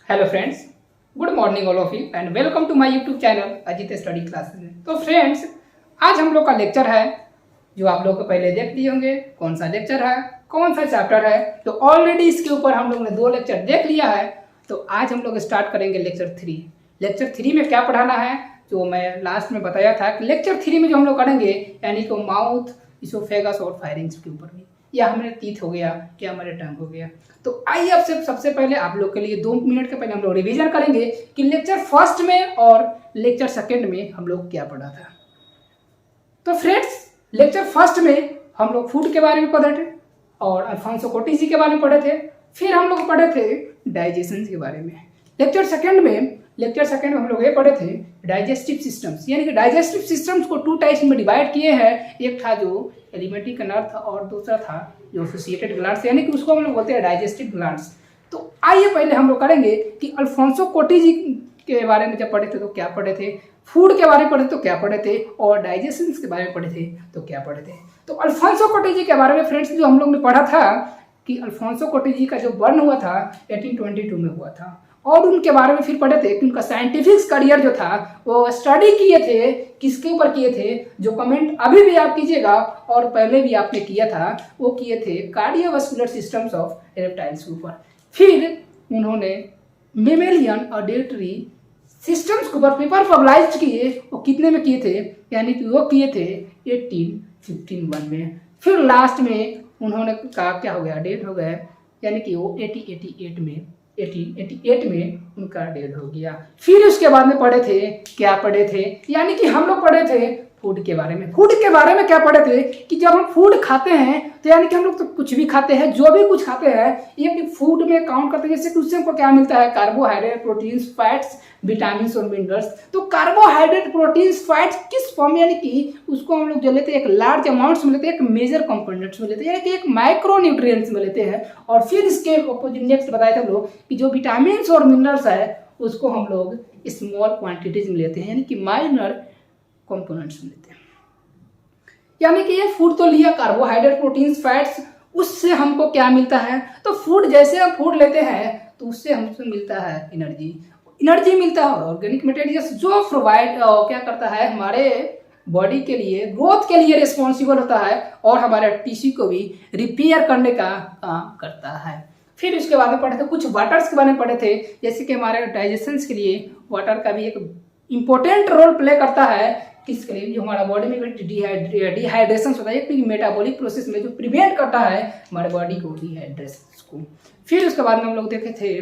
Hello friends, good morning all of you and welcome to my YouTube channel Ajit study classes में। तो friends, आज हम लोग का लेक्चर है जो आप लोग को पहले देख लिए होंगे। कौन सा लेक्चर है, कौन सा चैप्टर है, तो ऑलरेडी इसके ऊपर हम लोग ने 2 लेक्चर देख लिया है। तो आज हम लोग स्टार्ट करेंगे लेक्चर 3। लेक्चर 3 में क्या पढ़ाना है जो मैं लास्ट में बताया था कि लेक्चर 3 में जो हम लोग करेंगे यानी कि माउथ, इसोफेगस और फायरिंग्स के ऊपर में, या हमारे टीथ हो गया या हमारे टंग हो गया। तो आइए अब सबसे पहले आप लोग के लिए 2 मिनट के पहले हम लोग रिवीजन करेंगे कि लेक्चर फर्स्ट में और लेक्चर सेकंड में हम लोग क्या पढ़ा था। तो फ्रेंड्स, लेक्चर फर्स्ट में हम लोग फूड के बारे में पढ़े थे और अल्फांसो कोटिजी के बारे में पढ़े थे। फिर हम लोग पढ़े थे डाइजेशन के बारे में। लेक्चर सेकंड में हम लोग ये पढ़े थे डाइजेस्टिव सिस्टम्स, यानी कि डाइजेस्टिव सिस्टम्स को 2 टाइप्स में डिवाइड किए हैं। एक था जो एलिमेंट्री नर्व था और दूसरा था जो एसोसिएटेड ग्लैंड्स, यानी कि उसको हम लोग बोलते हैं डाइजेस्टिव ग्लैंड्स। तो आइए पहले हम लोग करेंगे कि अल्फांसो कोटिजी के बारे में जब पढ़े थे तो क्या पढ़े थे, फूड के बारे में पढ़े तो क्या पढ़े थे, और डाइजेशन के बारे में पढ़े थे तो क्या पढ़े थे। तो अल्फांसो कोटिजी के बारे में फ्रेंड्स जो हम लोग ने पढ़ा था कि अल्फांसो कोटिजी का जो बर्न हुआ था 1822 में हुआ था, और उनके बारे में फिर पढ़े थे कि उनका साइंटिफिक करियर जो था वो स्टडी किए थे, किसके ऊपर किए थे, जो कमेंट अभी भी आप कीजिएगा और पहले भी आपने किया था, वो किए थे कार्डियोवास्कुलर सिस्टम्स ऑफ रेप्टाइल्स के ऊपर। फिर उन्होंने मेमेलियन और डेटरी सिस्टम्स के ऊपर पेपर पब्लाइज किए। वो कितने में किए थे, यानी कि वो किए थे 1851 में। फिर लास्ट में उन्होंने कहा क्या हो गया, डेट हो गया, यानी कि वो 1888 में उनका डेथ हो गया। फिर उसके बाद में पढ़े थे, क्या पढ़े थे, यानी कि हम लोग पढ़े थे फूड के बारे में। फूड के बारे में क्या पढ़े थे कि जब हम फूड खाते हैं तो यानी कि हम लोग तो कुछ भी खाते हैं, जो भी कुछ खाते हैं ये कि फूड में काउंट करते हैं। जैसे कि उससे हमको क्या मिलता है, कार्बोहाइड्रेट, प्रोटीन्स, फैट्स, विटामिन और मिनरल्स। तो कार्बोहाइड्रेट, प्रोटीन्स, फैट्स किस फॉर्म में, यानी कि उसको हम लोग जो लेते हैं एक लार्ज अमाउंट्स में लेते हैं, एक मेजर कंपोनेंट्स में लेते हैं, यानी कि एक माइक्रो न्यूट्रिएंट्स में लेते हैं। और फिर इसके अपोजिट नेक्स्ट बताए थे हम लोग कि जो विटामिन और मिनरल्स है उसको हम लोग स्मॉल क्वांटिटीज में लेते हैं, यानी कि माइनर कंपोनेंट्स में लेते हैं। यानी कि ये फूड तो लिया, कार्बोहाइड्रेट, प्रोटीन्स, फैट्स, उससे हमको क्या मिलता है। तो फूड जैसे हम फूड लेते हैं तो उससे हमको मिलता है एनर्जी मिलता है, ऑर्गेनिक मटेरियल्स जो प्रोवाइड क्या करता है हमारे बॉडी के लिए, ग्रोथ के लिए रिस्पॉन्सिबल होता है और हमारे टिश्यू को भी रिपेयर करने का काम करता है। फिर उसके बाद में पढ़े थे कुछ वाटर्स के बारे में पढ़े थे, जैसे कि हमारे डाइजेशन के लिए वाटर का भी एक इम्पोर्टेंट रोल प्ले करता है। किसके लिए, जो हमारा बॉडी में डिहाइड्रेशन होता है, एक मेटाबॉलिक प्रोसेस में जो प्रिवेंट करता है हमारे बॉडी को डिहाइड्रेशन को। फिर उसके बाद में हम लोग देखे थे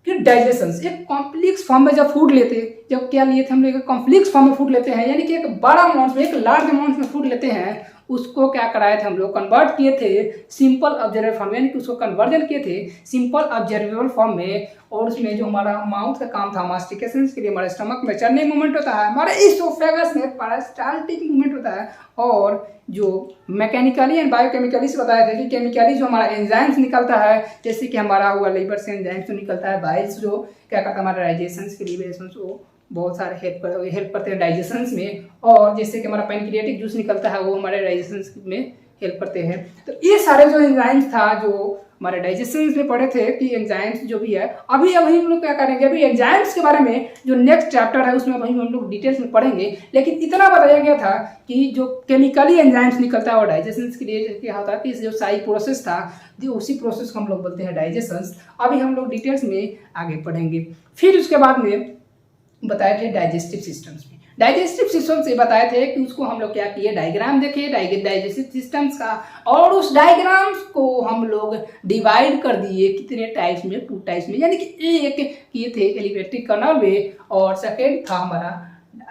कि डाइजेशन एक कॉम्प्लेक्स फॉर्म में जब फूड लेते, जब क्या लिए थे हम लोग, कॉम्प्लेक्स फॉर्म में फूड लेते हैं, यानी कि एक बड़ा अमाउंट में, एक लार्ज अमाउंट में फूड लेते हैं, उसको क्या कराए थे हम लोग, कन्वर्ट किए थे सिंपल ऑब्जर्वेबल फॉर्म, यानी कि उसको कन्वर्जन किए थे सिंपल ऑब्जर्वेबल फॉर्म में। और उसमें जो हमारा माउथ का काम था मास्टिकेशन के लिए, हमारे स्टमक में चरने मूवमेंट होता है, हमारे इसोफेगस में पेरिस्टाल्टिक मूवमेंट होता है, और जो मैकेनिकली एंड बायोकेमिकली से बताया था कि केमिकली जो हमारा एंजाइम्स निकलता है, जैसे कि हमारा हुआ लीवर से एंजाइम्स जो निकलता है, बाइल्स जो क्या करता है हमारा डाइजेशन के लिए, वो बहुत सारे हेल्प करते हैं डाइजेशन में। और जैसे कि हमारा पैनक्रियाटिक जूस निकलता है वो हमारे डाइजेशन में हेल्प करते हैं। तो ये सारे जो एंजाइम्स था जो हमारे डाइजेशन में पढ़े थे कि एंजाइम्स जो भी है, अभी हम लोग क्या करेंगे, अभी एंजाइम्स के बारे में जो नेक्स्ट चैप्टर है उसमें अभी हम लोग डिटेल्स में पढ़ेंगे। लेकिन इतना बताया गया था कि जो केमिकली एंजाइम्स निकलता है और डाइजेशन के लिए क्या होता है कि जो सारी प्रोसेस था उसी प्रोसेस को हम लोग बोलते हैं डाइजेशन। अभी हम लोग डिटेल्स में आगे पढ़ेंगे। फिर उसके बाद में बताए थे डाइजेस्टिव सिस्टम्स में। डाइजेस्टिव सिस्टम से बताए थे कि उसको हम लोग क्या किए, डायग्राम देखे डाइजेस्टिव सिस्टम्स का, और उस डायग्राम्स को हम लोग डिवाइड कर दिए कितने टाइप्स में, 2 टाइप्स में, यानी कि एक किए थे एलिमेंट्री कर्नल में और सेकेंड था हमारा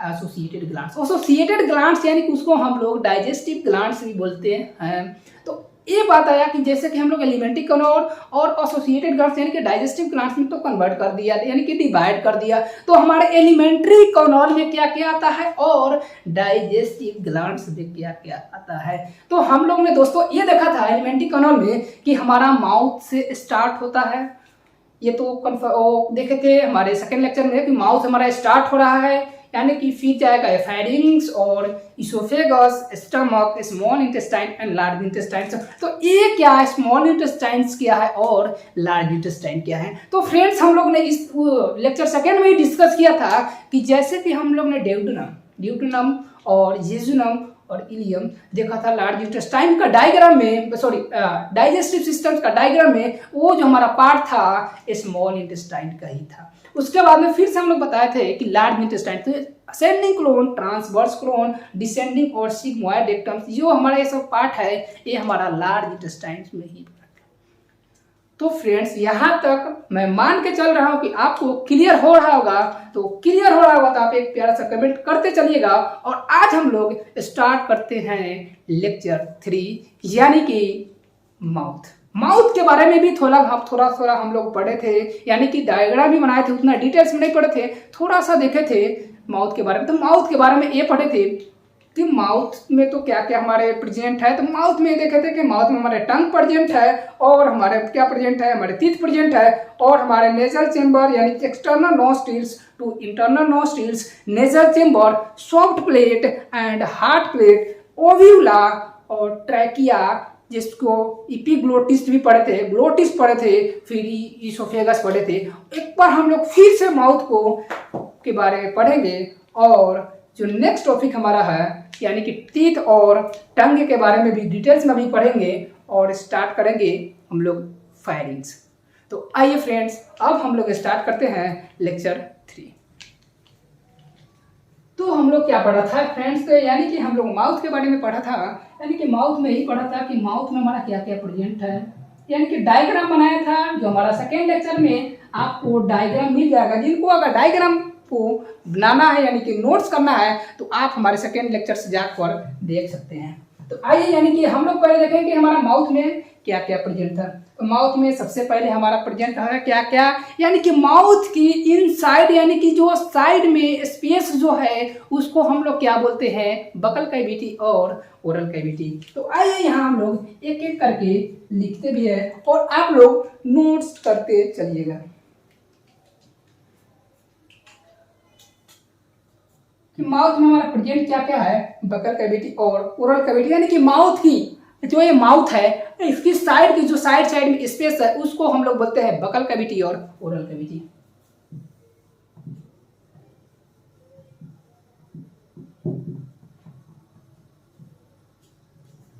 एसोसिएटेड ग्लैंड्स। एसोसिएटेड ग्लैंड्स यानी कि उसको हम लोग डाइजेस्टिव ग्लैंड्स भी बोलते हैं। तो ये बात आया कि जैसे कि हम लोग एलिमेंट्री कर्नल और एसोसिएटेड ग्लैंड्स यानी कि डाइजेस्टिव ग्लैंड्स में तो कन्वर्ट कर दिया, यानी कि डिवाइड कर दिया। तो हमारे एलिमेंट्री कर्नल में क्या क्या आता है और डाइजेस्टिव ग्लैंड्स में क्या क्या आता है। तो हम लोग ने दोस्तों ये देखा था एलिमेंट्री कर्नल में कि हमारा माउथ से स्टार्ट होता है, ये तो देखे थे हमारे सेकेंड लेक्चर में कि माउथ हमारा स्टार्ट हो रहा है, यानी कि फिर जाएगा फेरिंग्स और oesophagus, stomach, small intestine and large intestine. तो ये क्या है, स्मॉल इंटेस्टाइन्स क्या है और लार्ज इंटेस्टाइन क्या है। तो फ्रेंड्स हम लोग ने इस लेक्चर सेकेंड में ही डिस्कस किया था कि जैसे कि हम लोग ने ड्यूटेनम और जेजुनम और इलियम देखा था लार्ज इंटेस्टाइन का डायग्राम में, डाइजेस्टिव सिस्टम्स का डायग्राम में वो जो हमारा पार्ट था स्मॉल इंटेस्टाइन का ही था। उसके बाद में फिर से हम लोग बताए थे कि लार्ज इंटेस्टाइन, तो ascending clone, transverse clone, descending और सिग्मोइड रेक्टम, जो हमारा ये सब पार्ट है ये हमारा लार्ज इंटेस्टाइन में ही। तो फ्रेंड्स यहाँ तक मैं मान के चल रहा हूँ कि आपको क्लियर हो रहा होगा, तो क्लियर हो रहा होगा तो आप एक प्यारा सा कमेंट करते चलिएगा। और आज हम लोग स्टार्ट करते हैं लेक्चर 3 यानी कि माउथ के बारे में भी थोड़ा हम लोग पढ़े थे, यानी कि डायग्राम भी बनाए थे, उतना डिटेल्स में नहीं पढ़े थे, थोड़ा सा देखे थे माउथ के बारे में। तो माउथ के बारे में ये पढ़े थे कि माउथ में तो क्या क्या हमारे प्रेजेंट है। तो माउथ में देखे थे कि माउथ में हमारे टंग प्रेजेंट है और हमारे क्या प्रेजेंट है, हमारे टीथ प्रेजेंट है और हमारे नेजल चेंबर यानी कि external nostrils to internal nostrils, nasal chamber, soft palate and hard palate, uvula और ट्रैकिया जिसको इपिग्लोटिस भी पढ़े थे, ग्लोटिस पढ़े थे, फिर इसोफेगस पढ़े थे। एक बार हम लोग फिर से माउथ को के बारे में पढ़ेंगे और जो नेक्स्ट टॉपिक हमारा है यानी कि टीथ और टंग के बारे में भी डिटेल्स में भी पढ़ेंगे और स्टार्ट करेंगे हम लोग फायरिंग्स। तो आइए फ्रेंड्स अब हम लोग स्टार्ट करते हैं लेक्चर 3। तो हम लोग क्या पढ़ा था फ्रेंड्स, तो यानी कि हम लोग माउथ के बारे में पढ़ा था, यानी कि माउथ में ही पढ़ा था कि माउथ में हमारा क्या क्या प्रेजेंट है, यानी कि डायग्राम बनाया था। जो हमारा सेकेंड लेक्चर में आपको डायग्राम मिल जाएगा, जिनको अगर डायग्राम को बनाना है यानी कि नोट्स करना है तो आप हमारे सेकेंड लेक्चर से जाकर देख सकते हैं। तो आइए यानी कि हम लोग पहले देखें कि हमारा माउथ में क्या क्या प्रेजेंट था। तो माउथ में सबसे पहले हमारा प्रेजेंट है क्या क्या, यानी कि माउथ की इनसाइड यानी कि जो साइड में स्पेस जो है उसको हम लोग क्या बोलते हैं, बकल कैविटी और ओरल कैविटी। तो आइए यहाँ हम लोग एक एक करके लिखते भी है और आप लोग नोट्स करते चलिएगा कि माउथ में हमारा प्रेजेंट क्या क्या है, बकल कैविटी और ओरल कैविटी। यानी कि माउथ की जो ये माउथ है इसकी साइड की जो साइड में स्पेस है उसको हम लोग बोलते हैं बकल कैविटी और ओरल कैविटी।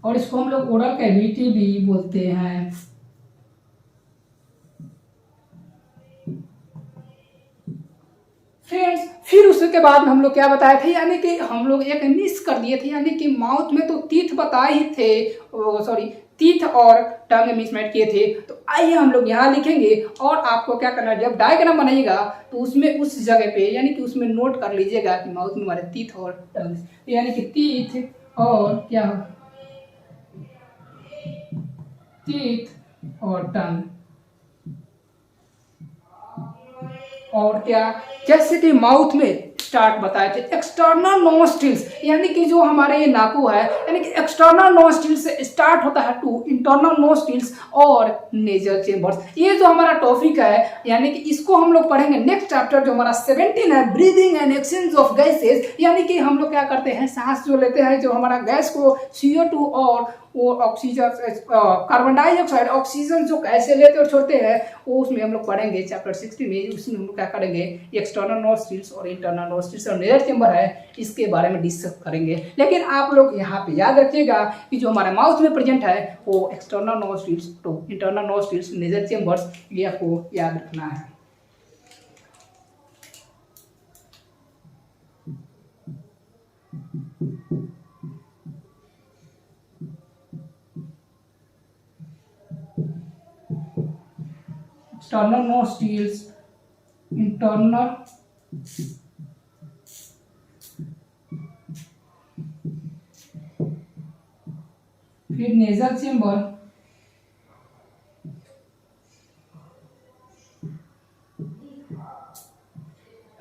और इसको हम लोग ओरल कैविटी भी बोलते हैं। फ्रेंड्स फिर उसके बाद में हम लोग क्या बताए थे, यानी कि हम लोग एक मिस कर दिए थे, यानी कि माउथ में तो टीथ बताए ही थे, टीथ और टंग मिसमैच किए थे। तो आइए हम लोग यहाँ लिखेंगे और आपको क्या करना है, जब डायग्राम बनाइएगा तो उसमें उस जगह पे यानी कि उसमें नोट कर लीजिएगा कि माउथ में हमारे टीथ और टंग, यानी कि टीथ और क्या, टीथ और टंग और क्या, जैसे कि माउथ में स्टार्ट बताए थे एक्सटर्नल नोस्ट्रिल्स, यानी कि जो हमारे ये नाकू है यानी कि एक्सटर्नल नोस्ट्रिल्स से स्टार्ट होता है टू इंटरनल नोस्ट्रिल्स और नेजल चेंबर्स। ये जो हमारा टॉपिक है यानी कि इसको हम लोग पढ़ेंगे नेक्स्ट चैप्टर जो हमारा 17 है, breathing and exchange of gases. यानी कि हम लोग क्या करते हैं, सांस जो लेते हैं, जो हमारा गैस को CO2 और वो ऑक्सीजन, कार्बन डाइऑक्साइड, ऑक्सीजन जो कैसे लेते और छोड़ते हैं वो उसमें हम लोग पढ़ेंगे चैप्टर 60 में। उसमें हम लोग क्या करेंगे, एक्सटर्नल नोस्ट्रिल्स और इंटरनल नोस्ट्रिल्स और नेजल चेंबर है इसके बारे में डिस्कस करेंगे। लेकिन आप लोग यहाँ पे याद रखिएगा कि जो हमारे माउथ में प्रेजेंट है वो external nostrils to internal nostrils, nasal chambers, ये आपको याद रखना है। एक्सटर्नल नोस्ट्रिल्स, इंटरनल फिर nasal chamber,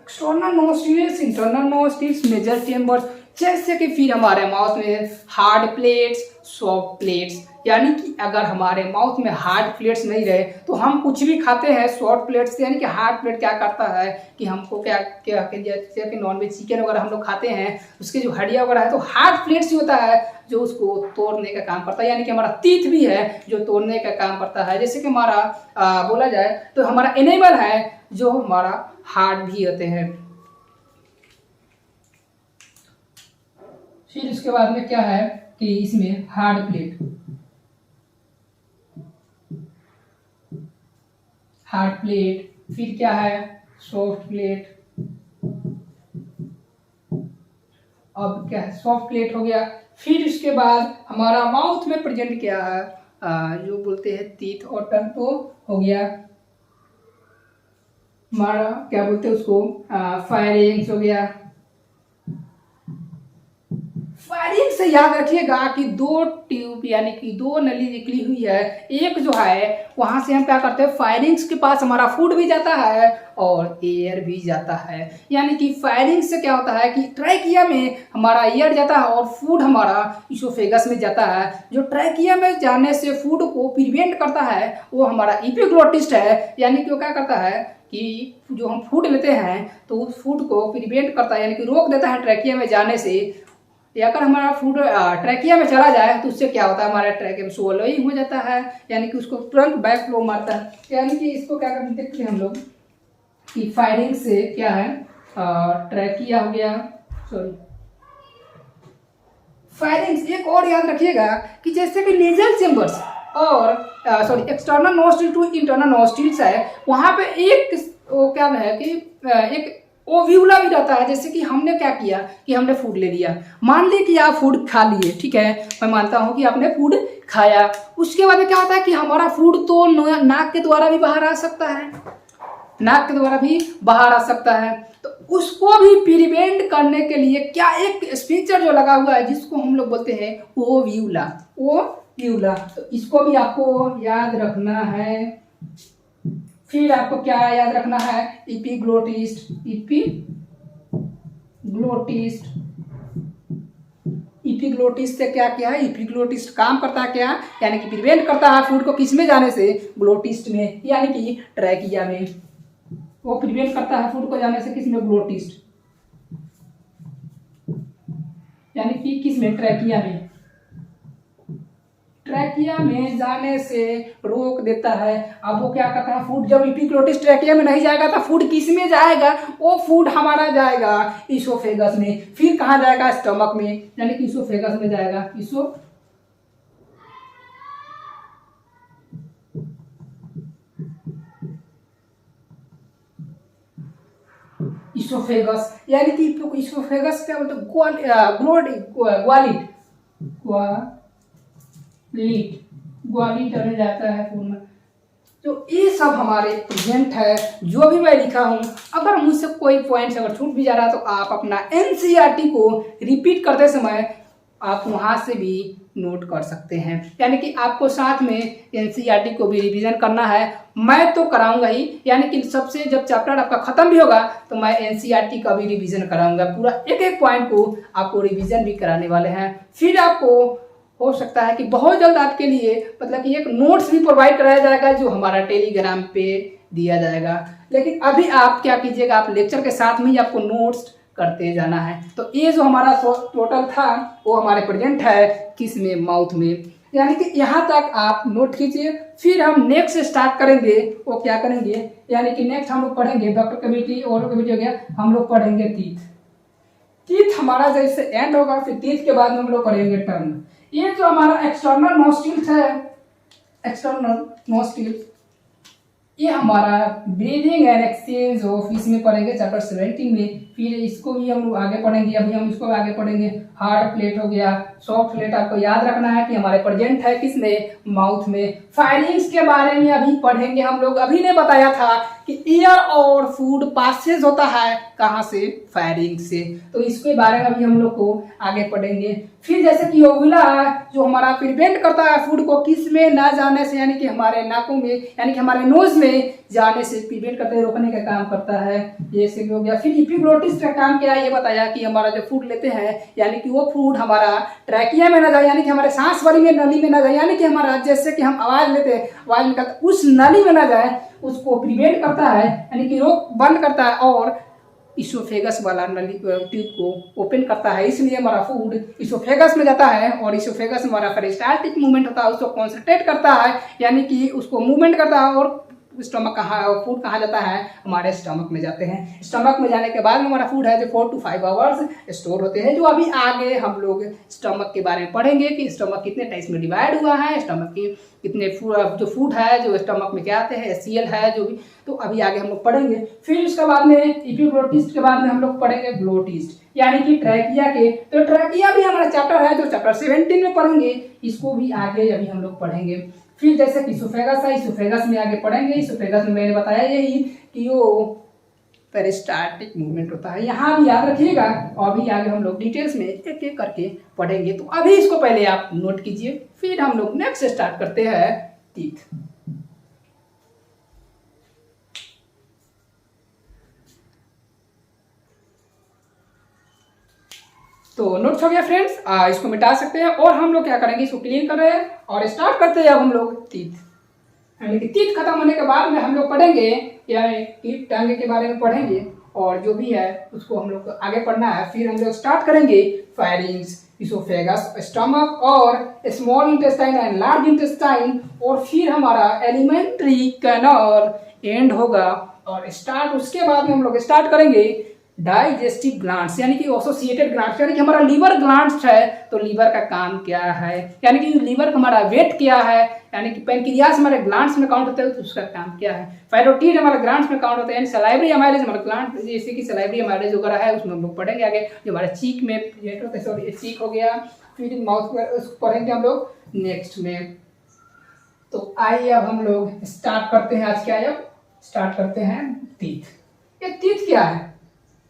external nostrils, internal nostrils, nasal chamber. जैसे कि फिर हमारे माउथ में हार्ड प्लेट्स, सॉफ्ट प्लेट्स, यानी कि अगर हमारे माउथ में हार्ड प्लेट्स नहीं रहे तो हम कुछ भी खाते हैं सॉफ्ट प्लेट्स से। यानी कि हार्ड प्लेट क्या करता है कि हमको क्या क्या जैसे कि नॉनवेज चिकन वगैरह हम लोग खाते हैं, उसके जो हड्डियाँ वगैरह है, तो हार्ड प्लेट्स होता है जो उसको तोड़ने का काम करता है। यानी कि हमारा टीथ भी है जो तोड़ने का काम करता है। जैसे कि हमारा बोला जाए तो हमारा एनेमल है जो हमारा हार्ड भी होते हैं। फिर उसके बाद में क्या है कि इसमें हार्ड प्लेट, फिर क्या है सॉफ्ट प्लेट। अब क्या है सॉफ्ट प्लेट हो गया। फिर उसके बाद हमारा माउथ में प्रेजेंट क्या है जो बोलते हैं टीथ और टंग, तो हो गया हमारा क्या बोलते हैं उसको फायरिंग्स हो गया। फायरिंग से याद रखिएगा कि दो ट्यूब यानी कि दो नली निकली हुई है। एक जो है वहां से हम क्या करते हैं फायरिंग्स के पास हमारा फूड भी जाता है और एयर भी जाता है। यानी कि फायरिंग से क्या होता है कि ट्रैकिया में हमारा एयर जाता है और फूड हमारा इसोफेगस में जाता है। जो ट्रैकिया में जाने से फूड को प्रिवेंट करता है वो हमारा एपिग्लोटिस्ट है। यानी कि वो क्या करता है कि जो हम फूड लेते हैं तो उस फूड को प्रिवेंट करता है, यानी कि रोक देता है ट्रैकिया में जाने से। अगर हमारा फूड ट्रैकिया में चला जाए तो उससे क्या होता है हमारा ट्रैकिया में स्वलोइंग हो जाता है, यानी कि उसको तुरंत बैक फ्लो मारता है। यानी कि इसको क्या करते देखते हैं हम लोग कि फायरिंग से क्या है ट्रैकिया हो गया, सॉरी फायरिंग्स। एक और याद रखिएगा कि जैसे कि नेजल चेम्बर्स और external nostril to internal nostrils है, वहां पे एक वो क्या है कि एक ओव्यूला भी रहता है। जैसे कि हमने क्या किया कि हमने फूड ले लिया, मान ली कि आप फूड खा लिए, ठीक है, मैं मानता हूं कि आपने फूड खाया। उसके बाद क्या होता है कि हमारा फूड तो नाक के द्वारा भी बाहर आ सकता है, नाक के द्वारा भी बाहर आ सकता है। तो उसको भी प्रिवेंट करने के लिए क्या एक स्पीकर जो लगा हुआ है जिसको हम लोग बोलते हैं ओव्यूला, ओव्यूला। तो इसको भी आपको याद रखना है। फिर आपको क्या याद रखना है एपिग्लोटिस्ट, एपिग्लोटिस्ट से क्या क्या है, एपिग्लोटिस्ट काम करता है क्या, यानी कि प्रिवेंट करता है फूड को किस में जाने से, ग्लोटिस्ट में, यानी कि ट्रैकिया में। वो प्रिवेंट करता है फूड को जाने से किस में, ग्लोटिस्ट, यानी कि किस में, ट्रैकिया में। ट्रैकिया में जाने से रोक देता है। अब वो क्या करता है फूड जब एपिग्लोटिस ट्रैकिया में नहीं जाएगा तो फूड किस में जाएगा, वो फूड हमारा जाएगा इसोफेगस में। फिर कहाँ जाएगा, स्टमक में, यानी कि इसोफेगस में जाएगा, इसोफेगस, यानी कि इसोफेगस क्या बोलते ग्वालिट रह जाता है पूर्ण। तो ये सब हमारे प्रेजेंट है जो भी मैं लिखा हूँ। अगर मुझसे कोई पॉइंट्स अगर छूट भी जा रहा है तो आप अपना एनसीईआरटी को रिपीट करते समय आप वहाँ से भी नोट कर सकते हैं। यानी कि आपको साथ में एनसीईआरटी को भी रिवीजन करना है, मैं तो कराऊंगा ही। यानी कि सबसे जब चैप्टर आपका खत्म भी होगा तो मैं एनसीईआरटी का भी रिवीजन कराऊंगा, पूरा एक एक पॉइंट को आपको रिवीजन भी कराने वाले हैं। फिर आपको हो सकता है कि बहुत जल्द आपके लिए मतलब कि एक नोट्स भी प्रोवाइड कराया जाएगा जो हमारा टेलीग्राम पे दिया जाएगा। लेकिन अभी आप क्या कीजिएगा, आप लेक्चर के साथ में ही आपको नोट्स करते जाना है। तो ये जो हमारा टोटल था वो हमारे प्रेजेंट है किस में, माउथ में। यानी कि यहाँ तक आप नोट कीजिए। फिर हम नेक्स्ट स्टार्ट करेंगे, वो क्या करेंगे, यानी कि नेक्स्ट हम लोग पढ़ेंगे डॉक्टर कैविटी और कैविटी हो गया, हम लोग पढ़ेंगे टीथ हमारा जैसे एंड होगा, फिर टीथ के बाद में हम लोग पढ़ेंगे टर्म। ये जो हमारा एक्सटर्नल नोस्ट्रिल्स है, एक्सटर्नल नोस्ट्रिल्स, ये हमारा ब्रीदिंग एंड एक्सचेंज ऑफ, इसमें पढ़ेंगे चैप्टर 17 में। फिर इसको भी हम आगे पढ़ेंगे, अभी हम इसको आगे पढ़ेंगे। हार्ड प्लेट हो गया, सॉफ्ट प्लेट, आपको याद रखना है कि हमारे प्रेजेंट है किसमें, माउथ में। फायरिंग्स के बारे में अभी पढ़ेंगे हम लोग। अभी ने बताया था कि एयर और फूड पासेज होता है कहाँ से, फायरिंग से। तो इसके बारे में अभी हम लोग को आगे पढ़ेंगे। फिर जैसे कि ओवुला जो हमारा प्रिवेंट करता है फूड को किस में ना जाने से, यानी कि हमारे नाकों में, यानी कि हमारे नोज में में जाने से प्रिवेंट करते रोकने का काम करता है, जैसे कि हो गया। फिर इपिग्लोटिस का काम क्या है ये बताया कि हमारा जो फूड लेते हैं यानी कि वो फूड हमारा ट्रैकिया में ना जाए, यानी कि हमारे सांस वाली में नली में ना जाए, यानी कि हमारा जैसे कि हम आवाज लेते हैं आवाज निकलता उस नली में ना जाए, उसको प्रिवेंट करता है यानी कि रोक बंद करता है, और इसोफेगस वाला नली ट्यूब को ओपन करता है। इसलिए हमारा फूड इसोफेगस में जाता है और इसोफेगस में हमारा पेरिस्टाल्टिक मूवमेंट होता है, उसको कॉन्सेंट्रेट करता है यानी कि उसको मूवमेंट करता है, और स्टमक कहाँ फूड कहाँ जाता है हमारे स्टमक में जाते हैं। स्टमक में जाने के बाद में हमारा फूड है जो 4 to 5 आवर्स स्टोर होते हैं, जो अभी आगे हम लोग स्टमक के बारे में पढ़ेंगे कि स्टमक कितने टाइप्स में डिवाइड हुआ है, स्टमक की कितने जो फूड है जो स्टमक में क्या आते हैं, एचसीएल है जो भी, तो अभी आगे हम लोग पढ़ेंगे। फिर उसके बाद में इपिग्लोटिस्ट के बाद में हम लोग पढ़ेंगे ग्लोटिस्ट यानी कि ट्रैकिया के। तो ट्रैकिया भी हमारा चैप्टर है जो चैप्टर 17 में पढ़ेंगे, इसको भी आगे अभी हम लोग पढ़ेंगे। फिर जैसे कि इसोफेगस है, इसोफेगस में आगे पढ़ेंगे। इसोफेगस में मैंने बताया यही कि वो पेरिस्टाल्टिक मूवमेंट होता है, यहाँ भी याद रखिएगा, और भी आगे हम लोग डिटेल्स में एक एक करके पढ़ेंगे। तो अभी इसको पहले आप नोट कीजिए, फिर हम लोग नेक्स्ट स्टार्ट करते हैं टीथ। तो नोट्स हो गया फ्रेंड्स, इसको मिटा सकते हैं, और हम लोग क्या करेंगे इसको क्लीन कर रहे हैं और स्टार्ट करते हैं अब हम लोग टीथ। यानी कि टीथ खत्म होने के बाद में हम लोग पढ़ेंगे यानी कि टंग के बारे में पढ़ेंगे, और जो भी है उसको हम लोग को आगे पढ़ना है। फिर हम लोग स्टार्ट करेंगे फायरिंग्स, इसोफेगस, स्टमक और small intestine and large intestine, और फिर हमारा एलिमेंट्री कैनाल एंड होगा। और स्टार्ट उसके बाद में हम लोग स्टार्ट करेंगे डाइजेस्टिव ग्लैंड्स यानी कि एसोसिएटेड ग्लैंड्स, यानी कि हमारा लीवर ग्लैंड्स है, तो लीवर का काम क्या है, यानी कि लीवर का हमारा वेट क्या है, यानी कि पैनक्रियास हमारे ग्लैंड्स में काउंट होता है तो उसका काम क्या है। पैरोटीड हमारे ग्लैंड्स में काउंट होता है, यानी सलाइवरी अमाइलेज हमारे ग्लैंड जैसे कि सलाइवरी अमाइलेज वगैरह है उसमें हम लोग पढ़ेंगे आगे। जो हमारे चीक में होता है, सॉरी चीक हो गया, फिर माउथ में उसको पढ़ेंगे हम लोग नेक्स्ट में। तो आइए अब हम लोग स्टार्ट करते हैं आज क्या, अब स्टार्ट करते हैं टीथ। ये टीथ क्या है,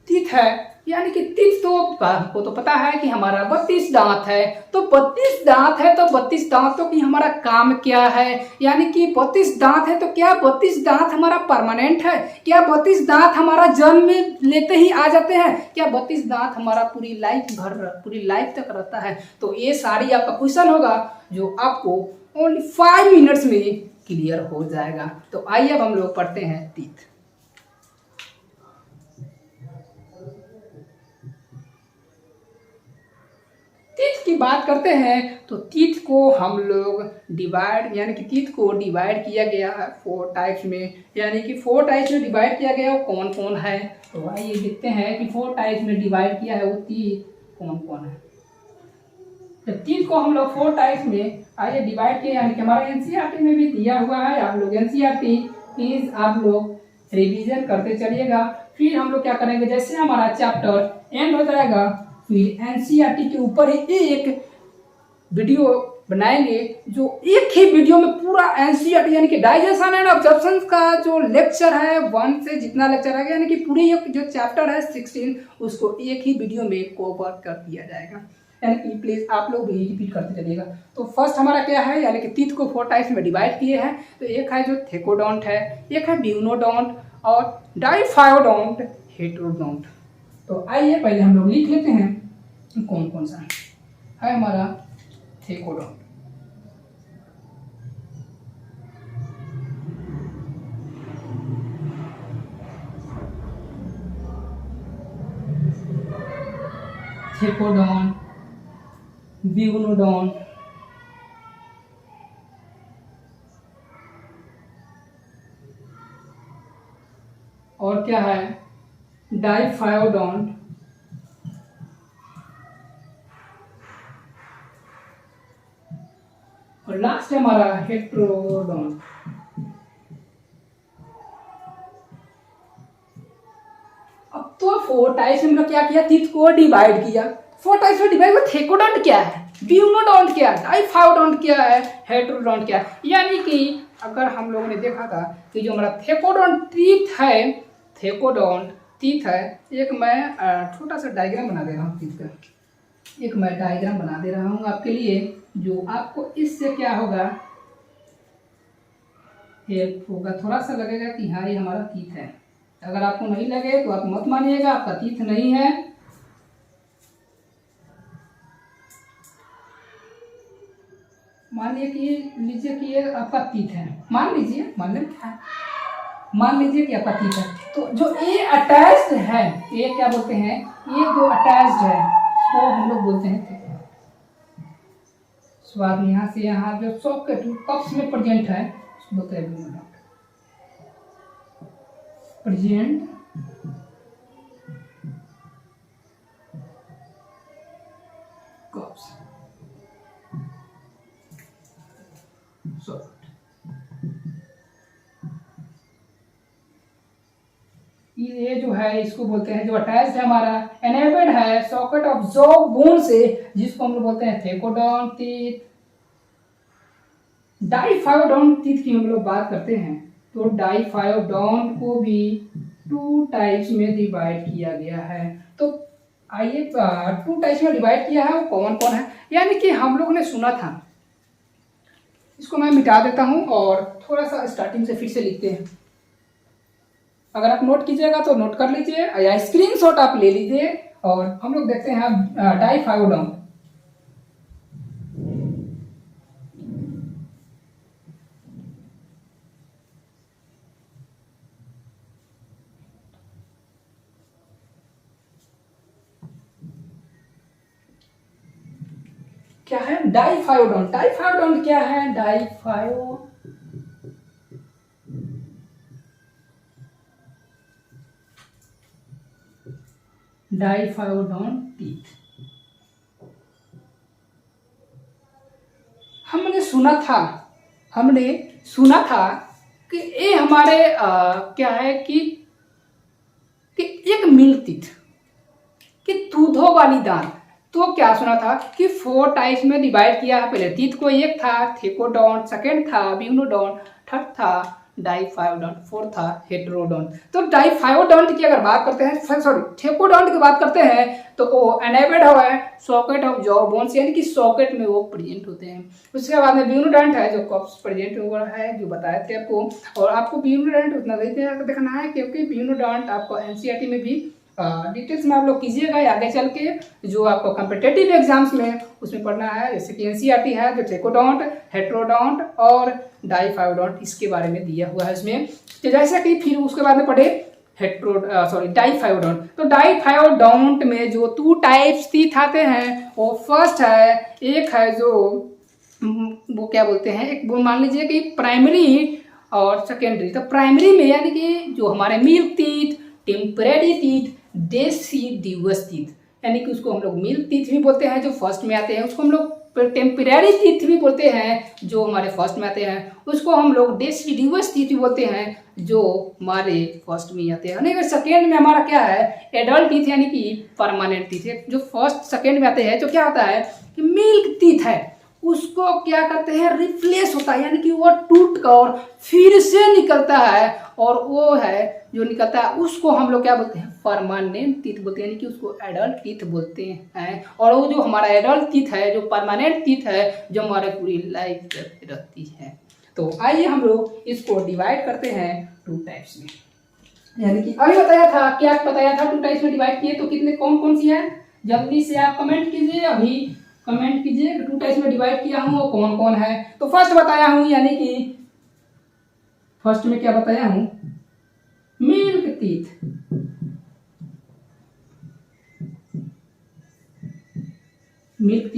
टीथ है यानी कि टीथ तो आपको तो पता है कि हमारा 32 दांत है, तो 32 दांत है तो 32 दांतों की हमारा काम क्या है, यानी कि 32 दांत है तो क्या 32 दांत हमारा परमानेंट है, क्या 32 दांत हमारा जन्म में लेते ही आ जाते हैं, क्या 32 दांत हमारा पूरी लाइफ तक रहता है। तो ये सारी आपका क्वेश्चन होगा जो आपको ओनली 5 मिनट्स में क्लियर हो जाएगा। तो आइए अब हम लोग पढ़ते हैं टीथ। टीथ की बात करते हैं तो टीथ को हम लोग डिवाइड यानी कि टीथ को डिवाइड किया गया है 4 टाइप्स में, यानी कि 4 टाइप्स में डिवाइड किया गया वो कौन कौन है। तो आइए देखते हैं कि 4 टाइप्स में डिवाइड किया है वो टीथ कौन कौन है। तो टीथ को हम लोग 4 टाइप्स में आइए डिवाइड किया, यानी कि हमारा एनसीईआरटी में भी दिया हुआ है, आप लोग एनसीईआरटी प्लीज आप लोग रिवीजन करते चलिएगा। फिर हम लोग क्या करेंगे, जैसे हमारा चैप्टर एंड हो जाएगा फिर एनसीईआरटी के ऊपर ही एक वीडियो बनाएंगे, जो एक ही वीडियो में पूरा एनसीईआरटी यानी कि डाइजेशन एंड ऑब्जर्प्शन का जो लेक्चर है 1 से जितना लेक्चर आएगा, यानी कि पूरी जो चैप्टर है 16 उसको एक ही वीडियो में कवर कर दिया जाएगा। यानी कि प्लीज आप लोग भी रिपीट करते चलिएगा। तो फर्स्ट हमारा क्या है, यानी कि टीथ को 4 टाइप्स में डिवाइड किए हैं। तो एक है जो थेकोडोंट है, एक है ब्यूनोडोंट और डाइफायोडोंट, हेटेरोडोंट। तो आइए पहले हम लोग लिख लेते हैं कौन कौन सा है हमारा थेकोडोंट। थेकोडोंट, ब्यूनोडोंट, और क्या है डाइफायोडोंट, और लास्ट है हमारा हेटेरोडोंट। अब तो 4 टाइप्स में क्या किया, टीथ को डिवाइड किया। 4 टाइप्स में डिवाइड हुआ। थेकोडोंट क्या है, ब्यूनोडोंट क्या है, डाइफायोडोंट क्या है, हेटेरोडोंट क्या है। यानी कि अगर हम लोगों ने देखा था कि जो हमारा थेकोडोंट टीथ है, थेकोडोंट टीथ है, एक मैं छोटा सा डायग्राम बना दे रहा हूँ टीथ का, एक मैं डायग्राम बना दे रहा हूँ आपके लिए, जो आपको इससे क्या होगा हेल्प होगा, थोड़ा सा लगेगा कि हाँ ये हमारा तीत है। अगर आपको नहीं लगे तो आप मत मानिएगा, आपका तीत नहीं है। मान लीजिए कि ये आपका तीत है, मान लीजिए, मान लें क्या है, मान लीजिए कि आपका तीत है, तो जो ये अटैच्ड है, ये क्या बोलते हैं, ये जो अटैच्ड है वो हम लोग बोलते हैं थेको। स्वाद यहाँ से यहाँ जो सॉकेट कप्स में प्रेजेंट है उसको बोलते हैं प्रेजेंट कप्स सॉकेट। ये जो है इसको बोलते हैं, जो अटैच्ड है हमारा एनेबल्ड है सॉकेट ऑफ जॉ बोन से, जिसको हम लोग बोलते हैं थेकोडॉन टीथ। डाइफायोडॉन्ट टीथ की हम लोग बात करते हैं तो डाइफायोडॉन्ट को भी 2 टाइप्स में डिवाइड किया गया है। तो आइए 2 टाइप्स में डिवाइड किया है, वो कौन कौन है, यानी कि हम लोग ने सुना था। इसको मैं मिटा देता हूं और थोड़ा सा स्टार्टिंग से फिर से लिखते हैं। अगर आप नोट कीजिएगा तो नोट कर लीजिए या स्क्रीनशॉट आप ले लीजिए। और हम लोग देखते हैं डाइफायोडॉन्ट। क्या है डाइफायोडॉन्ट? डाइफायोडॉन्ट क्या है? डाइफायोडॉन्ट टीथ। हमने सुना था कि ये हमारे क्या है कि एक मिल्क टीथ कि दूधों वाली दांत। तो क्या सुना था कि 4 टाइप्स में डिवाइड किया है। पहले टीथ को एक था थेकोडॉन्ट, सेकंड था ब्यूनोडॉन्ट, थर्ड था डाइफायोडॉन्ट, फोर्थ था हेटेरोडॉन्ट। तो डाइफायोडॉन्ट की अगर बात करते हैं, सॉरी थेकोडॉन्ट की बात करते हैं तो वो एनेबल्ड है सॉकेट ऑफ जॉ बोन्स, यानी कि सॉकेट में वो प्रेजेंट होते हैं। उसके बाद में ब्यूनोडॉन्ट है जो कप्स प्रेजेंट हुआ है, जो बताए थे आपको। और आपको ब्यूनोडॉन्ट उतना देखना है क्योंकि ब्यूनोडॉन्ट आपको एनसीईआरटी में भी डिटेल्स में आप लोग कीजिएगा आगे चल के, जो आपको कॉम्पिटिटिव एग्जाम्स में उसमें पढ़ना है। जैसे कि एनसीईआरटी है जो थेकोडॉन्ट, हेटेरोडॉन्ट और डाइफायोडॉन्ट, इसके बारे में दिया हुआ है इसमें। तो जैसे कि फिर उसके बाद में पढ़े डाइफायोडॉन्ट। तो डाइफायोडॉन्ट में जो 2 टाइप्स टीथ आते हैं, वो फर्स्ट है, एक है जो वो क्या बोलते हैं, एक वो मान लीजिए कि प्राइमरी और सेकेंडरी। तो प्राइमरी में यानी कि जो हमारे milk teeth, temporary teeth, deciduous teeth, यानी कि उसको हम लोग मिल्क टीथ भी बोलते हैं जो फर्स्ट में आते हैं, उसको हम लोग टेम्परेरी टीथ भी बोलते हैं जो हमारे फर्स्ट में आते हैं, उसको हम लोग डेसिडिवस टीथ भी बोलते हैं जो हमारे फर्स्ट में आते हैं। नहीं, सेकेंड में हमारा क्या है, एडल्ट टीथ यानी कि परमानेंट टीथ है। जो फर्स्ट सेकेंड में आते हैं जो क्या होता है कि मिल्क टीथ है उसको क्या करते हैं, रिप्लेस होता है, यानी कि वो टूट कर फिर से निकलता है, और वो है जो निकलता है उसको हम लोग क्या बोलते हैं, परमानेंट टीथ बोलते हैं, यानी कि उसको एडल्ट टीथ बोलते हैं। और वो जो हमारा एडल्ट टीथ है, जो परमानेंट टीथ है, जो हमारे पूरी लाइफ रहती है। तो आइए हम लोग इसको डिवाइड करते हैं 2 टाइप्स में। यानी कि अभी बताया था, क्या बताया था, 2 टाइप्स में डिवाइड किए, तो कितने कौन कौन सी है, जल्दी से आप कमेंट कीजिए, अभी कमेंट कीजिए 2 टाइप्स में डिवाइड किया हूं वो कौन कौन है। तो फर्स्ट बताया हूं, यानी कि फर्स्ट में क्या बताया हूं, मिल्क टीथ। मिल्क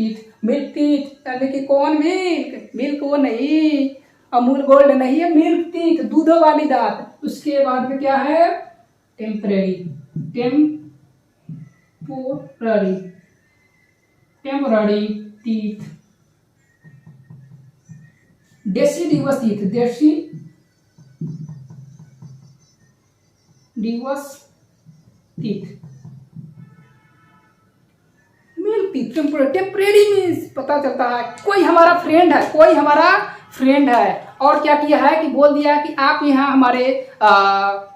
टीथ यानी कि कौन, मिल्क वो नहीं, अमूल गोल्ड नहीं है, मिल्क टीथ दूधों वाली दांत। उसके बाद में क्या है, temporary teeth, deciduous teeth, milk teeth. Temporary means पता चलता है कोई हमारा फ्रेंड है, और क्या किया है कि बोल दिया कि आप यहाँ हमारे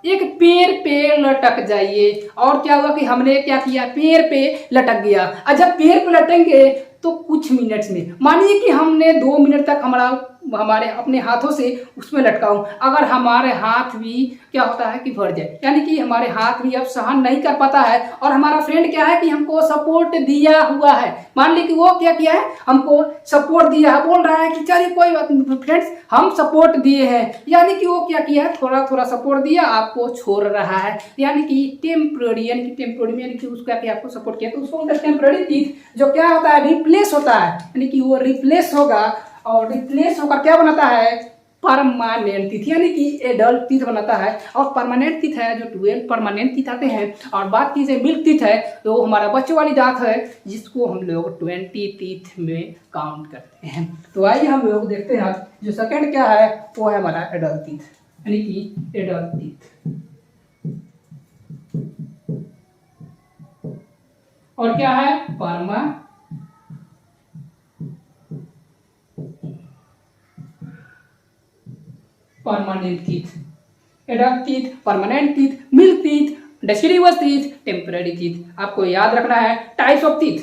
एक पेड़ पे लटक जाइए। और क्या हुआ कि हमने क्या किया, पेड़ पे लटक गया। और जब पेड़ पे लटेंगे तो कुछ मिनट्स में, मानिए कि हमने 2 मिनट तक हमारा हमारे अपने हाथों से उसमें लटकाऊं। अगर हमारे हाथ भी क्या होता है कि भर जाए, यानी कि हमारे हाथ भी अब सहन नहीं कर पाता है और हमारा फ्रेंड क्या है कि हमको सपोर्ट दिया हुआ है, मान ली कि वो क्या किया है, हमको सपोर्ट दिया है, बोल रहा है कि चलिए कोई बात नहीं फ्रेंड्स हम सपोर्ट दिए हैं, यानी कि वो क्या किया है, थोड़ा थोड़ा सपोर्ट दिया, आपको छोड़ रहा है, यानी कि टेम्पररी, यानी कि टेम्पररी में यानी कि उसको क्या किया, आपको सपोर्ट किया, तो उसको टेम्पररी टीथ जो क्या होता है, रिप्लेस होता है, यानी कि वो रिप्लेस होगा और रिप्लेस होकर क्या बनाता है, परमानेंट टीथ, यानी कि एडल्ट टीथ बनाता है। और परमानेंट टीथ है जो 12 परमानेंट टीथ आते हैं। और बात की जाए मिल्क टीथ है तो हमारा बच्चों वाली दांत है जिसको हम लोग 20 टीथ में काउंट करते हैं। तो आइए हम लोग देखते हैं जो सेकंड क्या है, वो है हमारा एडल्ट टीथ, यानी कि एडल्ट टीथ। और क्या है, permanent teeth, adult teeth, permanent teeth, milk teeth, deciduous teeth, temporary teeth. आपको याद रखना है टाइप्स ऑफ टीथ,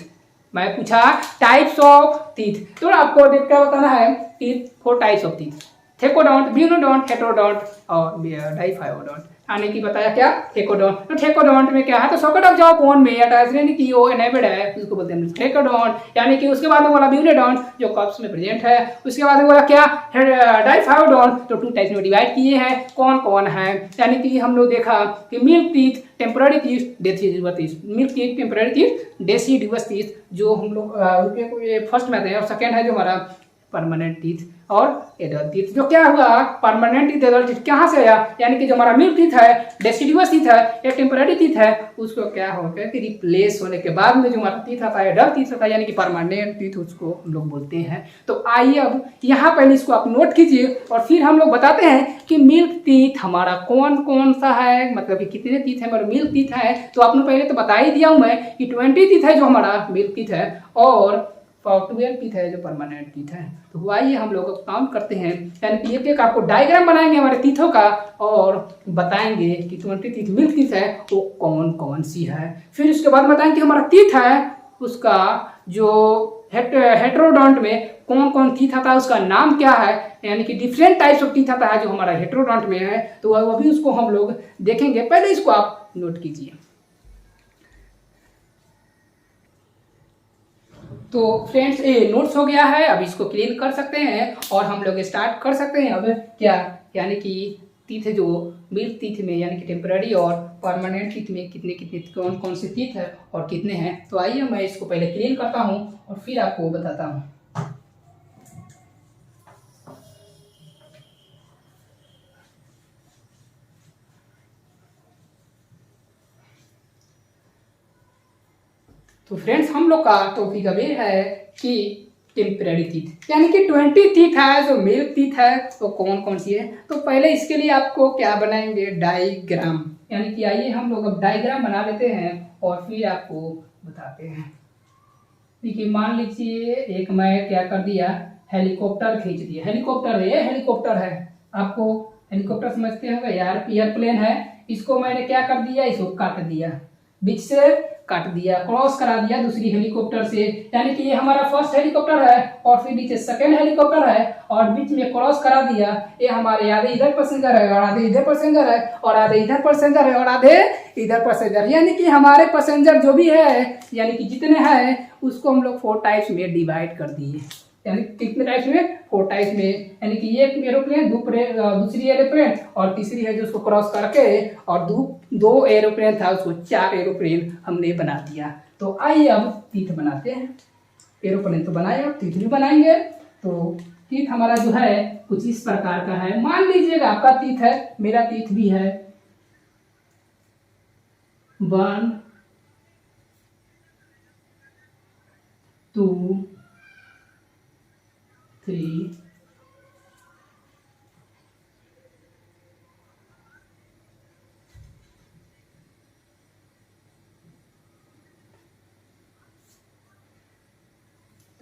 मैं पूछा टाइप्स ऑफ टीथ, तो आपको क्या बताना है, teeth 4 types of teeth, thecodont, bunodont, heterodont और डाइफाइओडोंट। आने की बताया क्या, थेकोडोंट। तो थेकोडोंट में क्या है, तो सॉकेट ऑफ जॉ बोन में अटैच, यानी कि वो इनेबल्ड है, उसको बोलते हैं थेकोडोंट। यानी कि उसके बाद में बोला ब्यूनोडोंट जो कप्स में प्रेजेंट है, उसके बाद में बोला क्या, डाइफाइओडोंट। तो 2 टाइप्स में डिवाइड किए हैं, कौन कौन है, यानी कि हम लोग देखा कि milk teeth, temporary teeth, deciduous teeth, milk teeth, temporary teeth, deciduous teeth, जो हम लोग फर्स्ट में आते हैं। और सेकेंड है जो हमारा परमानेंट टीथ और एडल्ट टीथ। जो क्या हुआ, परमानेंट टीथ, एडल्ट टीथ कहाँ से आया, यानी कि जो हमारा मिल्क टीथ है, डेसिडिवस टीथ है या टेम्पररी टीथ है, उसको क्या हो गया कि रिप्लेस होने के बाद में जो हमारा टीथ आता है, एडल्ट टीथ आता है, यानी कि परमानेंट टीथ उसको हम लोग बोलते हैं। तो आइए अब यहाँ पहले इसको आप नोट कीजिए और फिर हम लोग बताते हैं कि मिल्क टीथ हमारा कौन कौन सा है, मतलब कि कितने टीथ है हमारा मिल्क टीथ है। तो आपने पहले तो बता ही दिया हूँ मैं कि 20 टीथ है जो हमारा मिल्क टीथ है और 12 टीथ है जो परमानेंट टीथ है। तो आइए हम लोग काउंट करते हैं, यानी कि एक एक आपको डायग्राम बनाएंगे हमारे टीथों का और बताएंगे कि 20 टीथ मिल्क टीथ है वो कौन कौन सी है। फिर उसके बाद बताएंगे कि हमारा टीथ है उसका जो हेटेरोडोंट में कौन कौन टीथ आता है उसका नाम क्या है, यानी कि डिफरेंट टाइप्स ऑफ टीथ आता है जो हमारा हेटेरोडोंट में है। तो अभी उसको हम लोग देखेंगे, पहले इसको आप नोट कीजिए। तो फ्रेंड्स ये नोट्स हो गया है, अब इसको क्लीन कर सकते हैं और हम लोग स्टार्ट कर सकते हैं। अब क्या, यानी कि टीथ जो मिल्क टीथ में यानी कि टेम्पररी और परमानेंट टीथ में कितने कितने कौन कौन से टीथ है और कितने हैं। तो आइए मैं इसको पहले क्लीन करता हूँ और फिर आपको बताता हूँ। तो फ्रेंड्स हम लोग का टॉपिक अभी है कि टेम्पररी टीथ, यानी कि 20 टीथ है जो मिल्क टीथ है तो कौन कौन सी है। तो पहले इसके लिए आपको क्या बनाएंगे, डायग्राम, यानी कि आइए हम लोग अब डायग्राम बना लेते हैं और फिर आपको बताते हैं। देखिए मान लीजिए एक मैं क्या कर दिया, हेलीकॉप्टर खींच दिया, हेलीकॉप्टर ये हेलीकॉप्टर है, आपको हेलीकॉप्टर समझते होंगे यार, एयरप्लेन है, इसको मैंने क्या कर दिया, इसको काट दिया, बीच से काट दिया, क्रॉस करा दिया दूसरी हेलीकॉप्टर से, यानी कि ये हमारा फर्स्ट हेलीकॉप्टर है और फिर नीचे सेकंड हेलीकॉप्टर है और बीच में क्रॉस करा दिया। ये हमारे आधे इधर पैसेंजर है और आधे इधर पैसेंजर है और आधे इधर पैसेंजर है और आधे इधर पैसेंजर, यानी कि हमारे पैसेंजर जो भी है यानी कि जितने हैं उसको हम लोग 4 टाइप्स में डिवाइड कर दिए। यानी कितने टाइप्स में, 4 टाइप्स में, यानी कि एक एरोप्लेन, दूसरी एरोप्लेन और तीसरी है जो उसको क्रॉस करके और दो एरोप्लेन था उसको 4 एरोप्लेन हमने बना दिया। तो आइए अब टीथ बनाते हैं। एरोप्लेन तो बनाए, अब टीथ भी बनाएंगे। तो टीथ हमारा जो है कुछ इस प्रकार का है, मान लीजिएगा आपका टीथ है, मेरा टीथ भी है 1 2 3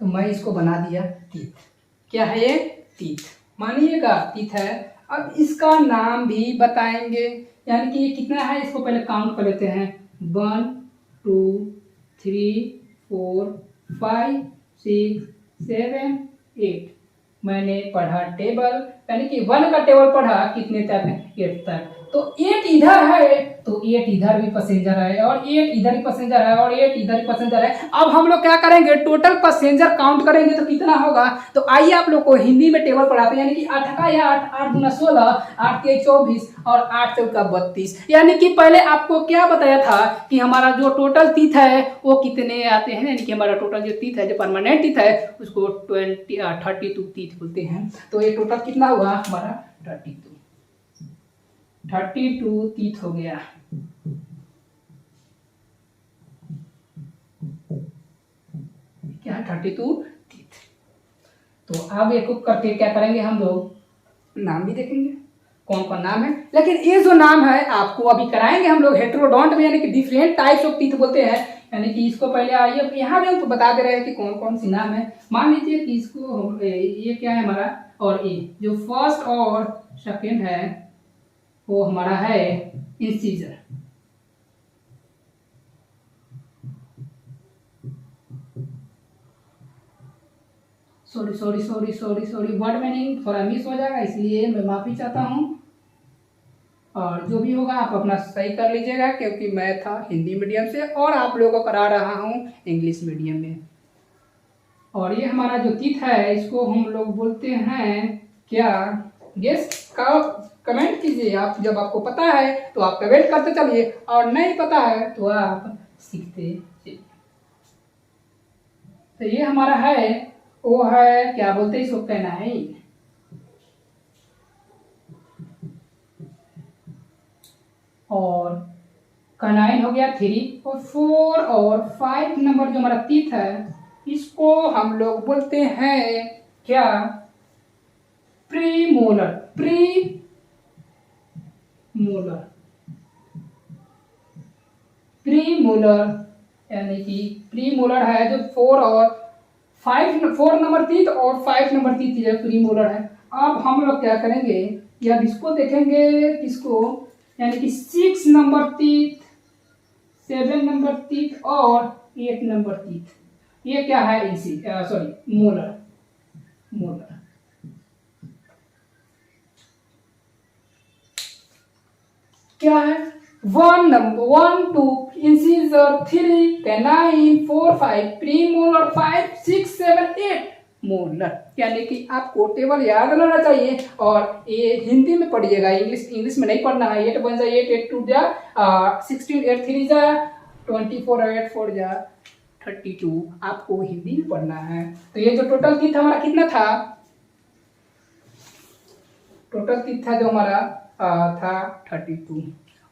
तो मैं इसको बना दिया टीथ। क्या है ये, टीथ, मानिएगा टीथ है। अब इसका नाम भी बताएंगे, यानी कि ये कितना है इसको पहले काउंट कर लेते हैं, 1 2 3 4 5 6 7 8 मैंने पढ़ा टेबल, यानी कि 1 का टेबल पढ़ा कितने तक, 8 तक। तो 8 इधर है तो 8 इधर भी पैसेंजर है, और 8 इधर ही पैसेंजर है, और 8 इधर ही पैसेंजर है। अब हम लोग क्या करेंगे, टोटल पैसेंजर काउंट करेंगे तो कितना होगा। तो आइए आप लोग को हिंदी में टेबल पढ़ाते हैं, यानी कि 8 का 8, 8 दूना 16, 8 के 24 और 8 चौका 32। यानी कि पहले आपको क्या बताया था कि हमारा जो टोटल तीत है वो कितने आते हैं, यानी कि हमारा टोटल जो तीत है, जो परमानेंट तीत है उसको 32 तीत बोलते हैं। तो ये टोटल कितना हुआ हमारा 32 तीत हो गया। क्या 32 तीत। तो अब एक करके क्या करेंगे, हम लोग नाम भी देखेंगे कौन कौन नाम है। लेकिन ये जो नाम है आपको अभी कराएंगे हम लोग हेटेरोडोंट में, यानी कि डिफरेंट टाइप्स ऑफ टीथ बोलते हैं। यानी कि इसको पहले आइए यहाँ भी हम बता दे रहे हैं कि कौन कौन सी नाम है। मान लीजिए कि इसको ये क्या है हमारा, और ये जो फर्स्ट और सेकेंड है वो हमारा है इंसीजर। सॉरी वर्ड मीनिंग थोड़ा मिस हो जाएगा, इसलिए मैं माफी चाहता हूँ। और जो भी होगा आप अपना सही कर लीजिएगा, क्योंकि मैं था हिंदी मीडियम से और आप लोगों को करा रहा हूँ इंग्लिश मीडियम में। और ये हमारा जो तीत है इसको हम लोग बोलते हैं क्या, गेस का कमेंट कीजिए आप। जब आपको पता है तो आप कमेंट करते चलिए, और नहीं पता है तो आप सीखते चलिए। तो ये हमारा है, वो है क्या बोलते हैं इसको, कैनाइन। और कैनाइन हो गया 3 और 4 और 5 नंबर जो हमारा तीत है इसको हम लोग बोलते हैं क्या, प्रीमोलर। प्रीमोलर यानी कि प्रीमोलर है जो 4 और 4 नंबर तीत और 5 नंबर तीत जो प्रीमोलर है। अब हम लोग क्या करेंगे, या इसको देखेंगे किसको, यानी कि 6 नंबर तीत, 7 नंबर तीत और 8 नंबर तीत। ये क्या है, इसी सॉरी मोलर। क्या है, 1 number 1 2 incisor, 3 canine, 4 5 premolar, 5 6 7 8 molar. यानी कि आपको टेबल याद रहना चाहिए, और ये हिंदी में पढ़िएगा, इंग्लिश में नहीं पढ़ना है। 8 1 जा 8, 8 2 जा 16, 8 3 जा 24, 8 4 जा 32। आपको हिंदी में पढ़ना है। तो ये जो टोटल तीत हमारा कितना था, टोटल तीत था जो हमारा था 32।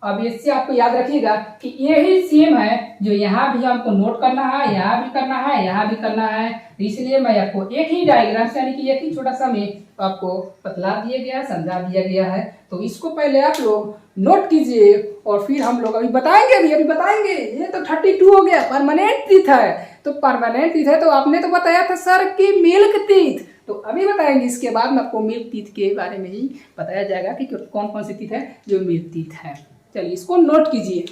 अब इससे आपको याद रखिएगा कि यही सेम है जो यहाँ भी हमको नोट करना है, यहाँ भी करना है, यहाँ भी करना है। इसलिए मैं आपको एक ही डायग्राम से, यानी कि एक ही छोटा सा में आपको बतला दिया गया, समझा दिया गया है। तो इसको पहले आप लोग नोट कीजिए, और फिर हम लोग अभी बताएंगे। अभी बताएंगे। ये तो 32 हो गया, परमानेंट तीत है। तो परमानेंट तीत है तो आपने तो बताया था सर कि मिल्क तीत, तो अभी बताएंगे। इसके बाद में आपको मिल्क तीत के बारे में ही बताया जाएगा कि कौन कौन सी तीत है जो मिल्क तीत है। चलिए इसको नोट कीजिए।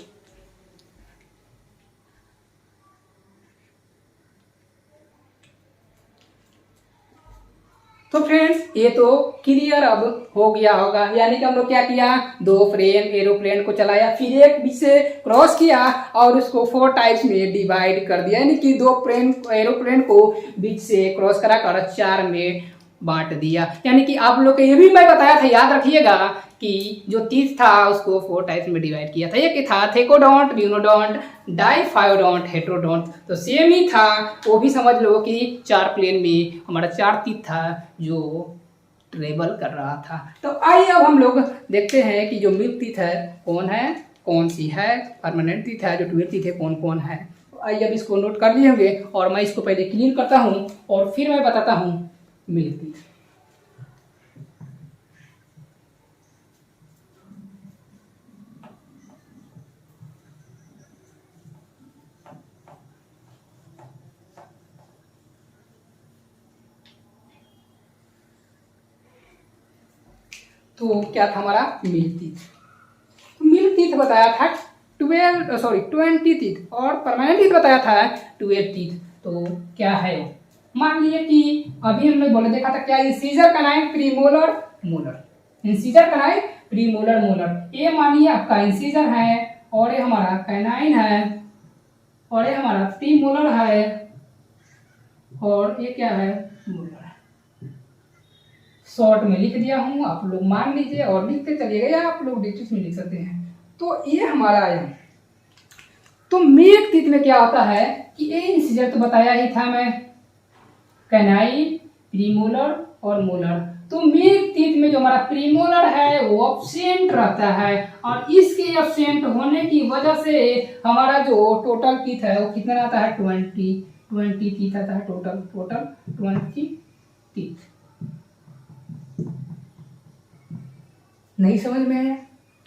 तो फ्रेंड्स ये तो क्लियर अब हो गया होगा, यानी कि हम लोग क्या किया, 2 फ्रेम एरोप्लेन को चलाया, फिर एक बीच से क्रॉस किया और उसको 4 टाइप्स में डिवाइड कर दिया, यानी कि 2 एरोप्लेन को बीच से क्रॉस करा कर 4 में बांट दिया। यानी कि आप लोग को ये भी मैं बताया था, याद रखिएगा कि जो तीत था उसको 4 टाइप्स में डिवाइड किया था। एक था थेकोडोंट, ब्यूनोडोंट, डाइफायोडोंट, हेटेरोडोंट। तो सेम ही था, वो भी समझ लो कि 4 प्लेन में हमारा 4 तीत था जो ट्रेवल कर रहा था। तो आइए अब हम लोग देखते हैं कि जो मिल्क तीत है कौन है, कौन सी है, परमानेंट तीत है, जो ट्वेल्व तीत है कौन कौन है। तो आइए अब इसको नोट कर लिए होंगे, और मैं इसको पहले क्लीन करता हूँ और फिर मैं बताता हूँ मिल्क तीत। तो क्या था हमारा मिल्क तीत। तो मिल्क तीत बताया था 20 तीत, और परमानेंट तीत बताया था 12 तीत। तो क्या है, मान लीजिए कि अभी हमने बोले देखा था क्या, incisor canine premolar molar, incisor canine premolar molar. ये मानिए आपका इंसीजर है और ये हमारा कैनाइन है और ये हमारा प्रीमोलर है और ये क्या है, मोलर है। शॉर्ट में लिख दिया हूं, आप लोग मान लीजिए और लिखते चलिएगा या आप लोग डिटेल्स में लिख सकते हैं। तो ये हमारा आया। तो मिल्क टीथ में क्या होता है कि ये इंसीजर तो बताया ही था मैं, कैनाइन प्रीमोलर और मोलर। तो मिल्क टीथ में जो हमारा प्रीमोलर है वो एब्सेंट रहता है और इसके एब्सेंट होने की वजह से हमारा जो टोटल टीथ है वो कितना आता है, 20 टीथ आता है टोटल 20 टीथ। नहीं समझ में आया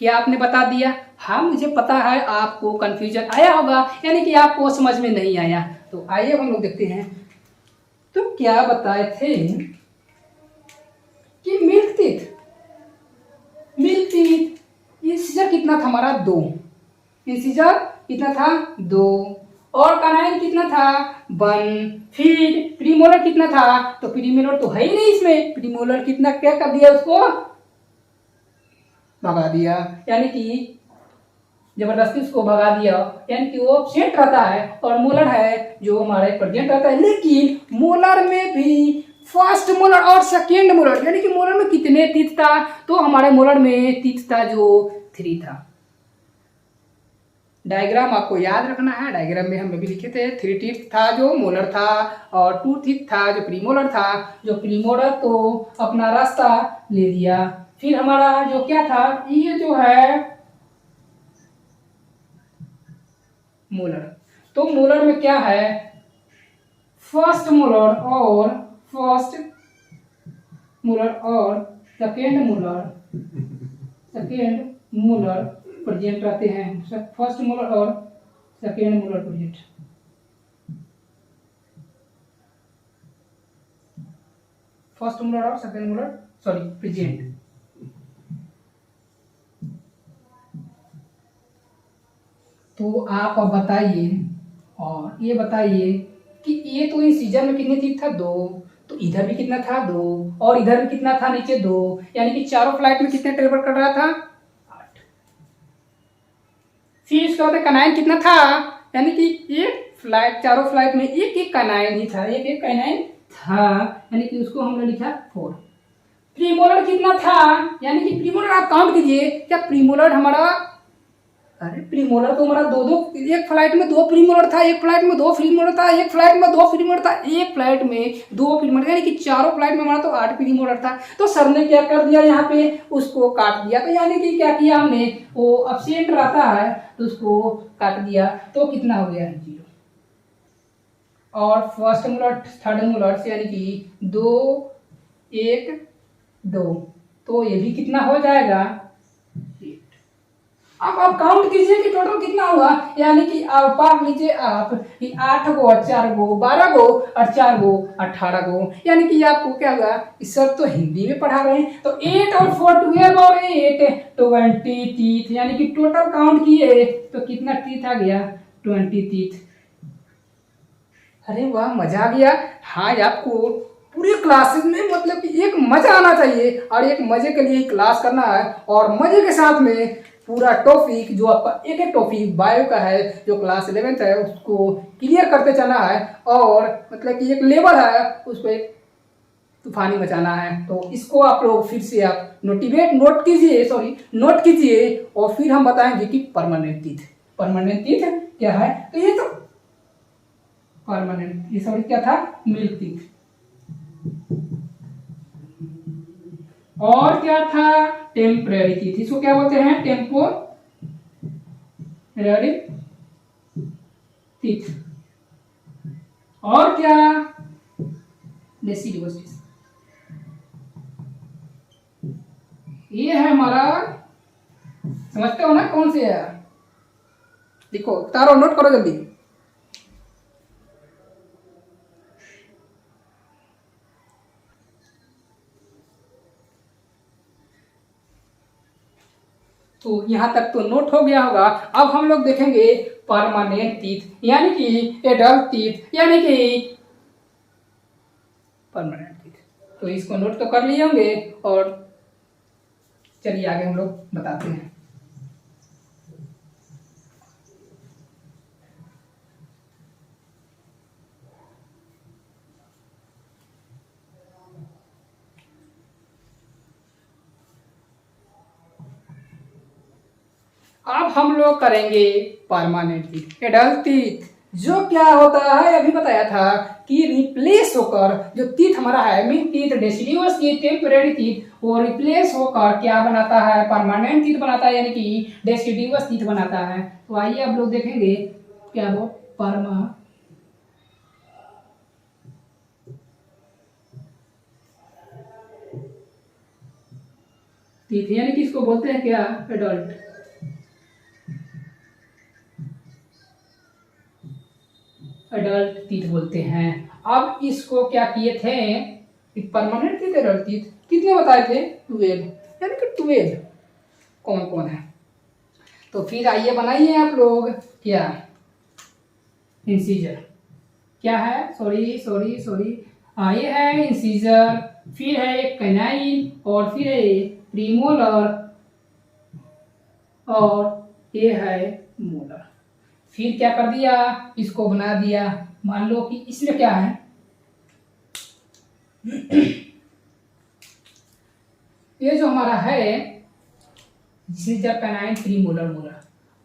क्या आपने बता दिया? हाँ मुझे पता है आपको कंफ्यूजन आया होगा, यानी कि आपको समझ में नहीं आया। तो आइए हम लोग देखते हैं। तो क्या बताए थे कि मिल्क टीथ इंसीजर कितना था हमारा, 2, इंसीजर कितना था 2 और कैनाइन कितना था 1, फिर प्रीमोलर कितना था, तो प्रीमोलर तो है ही नहीं इसमें, प्रीमोलर कितना क्या कर दिया, उसको भगा दिया, यानी कि जबरदस्ती उसको भगा दिया, यानी कि वो एब्सेंट रहता है और मोलर है जो हमारे प्रेजेंट रहता है। लेकिन मोलर में भी फर्स्ट मोलर और सेकेंड मोलर, यानी कि मोलर में कितने टीथ था, तो हमारे मोलर में टीथ था जो 3 था। डायग्राम आपको याद रखना है, डायग्राम में हम भी लिखे थे 3 टीथ था जो मोलर था और 2 टीथ था जो प्रीमोलर था। जो प्रीमोलर तो अपना रास्ता ले लिया, फिर हमारा जो क्या था, ये जो है मोलर। तो मोलर में क्या है, फर्स्ट मोलर और सेकेंड मोलर प्रेजेंट रहते हैं, फर्स्ट मोलर और second molar present. First molar और सेकेंड मोलर प्रेजेंट। तो आप अब बताइए और ये बताइए कि ये तो इंसीजर में कितने टीथ था, 2, तो इधर भी कितना था 2 और इधर भी कितना था नीचे 2, यानी कि चारों फ्लाइट में कितने ट्रेवल कर रहा था, 8। फिर इसके बाद कैनाइन कितना था, यानी कि ये फ्लाइट चारों फ्लाइट में एक एक कैनाइन ही था, एक कैनाइन था, यानी कि उसको हमने लिखा 4। प्रीमोलर कितना था, यानी कि प्रीमोलर आप काउंट कीजिए, क्या प्रीमोलर हमारा, अरे प्रीमोलर तो हमारा 2 एक फ्लाइट में 2 प्रीमोलर था, एक फ्लाइट में 2 प्रीमोलर था, एक फ्लाइट में 2 प्रीमोलर था, एक फ्लाइट में 2 प्रीमोलर, यानी कि चारों फ्लाइट में हमारा तो 8 प्रीमोलर था। तो सर ने क्या कर दिया, यहाँ पे उसको काट दिया, तो यानी कि क्या किया हमने, वो एब्सेंट रहता है तो उसको काट दिया, तो कितना हो गया 0। और फर्स्ट मोलर थर्ड मोलर से यानी कि 2 1 2, तो ये भी कितना हो जाएगा, अब आप काउंट कीजिए कि टोटल कितना हुआ, यानी कि आप पार लीजिए आप 8 गो और 4 गो 12 गो और 4 गो 18 गो, यानी कि आपको क्या हुआ, इस सब तो हिंदी में पढ़ा रहे हैं। तो 8 और 4 12 और 8 20 टीथ, यानी कि टोटल काउंट किए तो कितना टीथ आ गया, 20 टीथ। अरे वाह मजा आ गया। हाँ आपको पूरी क्लासेस में मतलब कि एक मजा आना चाहिए और एक मजे के लिए क्लास करना है और मजे के साथ में पूरा टॉपिक जो आपका एक एक टॉपिक बायो का है जो क्लास 11th है उसको क्लियर करते चलना है और मतलब कि एक लेवल है उसको एक तूफानी मचाना है। तो इसको आप लोग फिर से आप नोट कीजिए और फिर हम बताएंगे कि परमानेंट टीथ क्या है। तो ये तो परमानेंट, ये सॉरी क्या था, मिल्क टीथ। और क्या था, टेम्परेरी टीथ, इसको क्या बोलते हैं, टेम्पोररी टीथ। और क्या, डेसिडुअस। ये है हमारा, समझते हो ना कौन से है, देखो तारो नोट करो जल्दी। तो यहां तक तो नोट हो गया होगा। अब हम लोग देखेंगे परमानेंट टीथ यानी कि एडल्ट टीथ, यानी कि परमानेंट टीथ। तो इसको नोट तो कर लिए होंगे और चलिए आगे हम लोग बताते हैं। अब हम लोग करेंगे परमानेंट टीथ, एडल्ट टीथ। जो क्या होता है अभी बताया था कि रिप्लेस होकर जो टीथ हमारा है, milk teeth, deciduous teeth, temporary teeth, वो रिप्लेस होकर क्या बनाता है, परमानेंट टीथ बनाता है, यानी कि डेसिडियस टीथ बनाता है। तो आइए अब लोग देखेंगे क्या वो परमा टीथ यानी कि इसको बोलते हैं क्या, एडल्ट। एडल्ट टीथ बोलते हैं। अब इसको क्या किए थे, परमानेंट टीथ, एडल्ट टीथ कितने बताए थे, 12, यानी कि 12 कौन कौन है। तो फिर आइए बनाइए आप लोग क्या, इंसीजर क्या है, सॉरी ये है इंसीजर, फिर है एक कैनाइन, और फिर है प्रीमोलर, और ये है मोलर। फिर क्या कर दिया, इसको बना दिया। मान लो कि इसमें क्या है ये जो हमारा है इंसीजर, कैनाइन, प्रीमोलर, मोलर।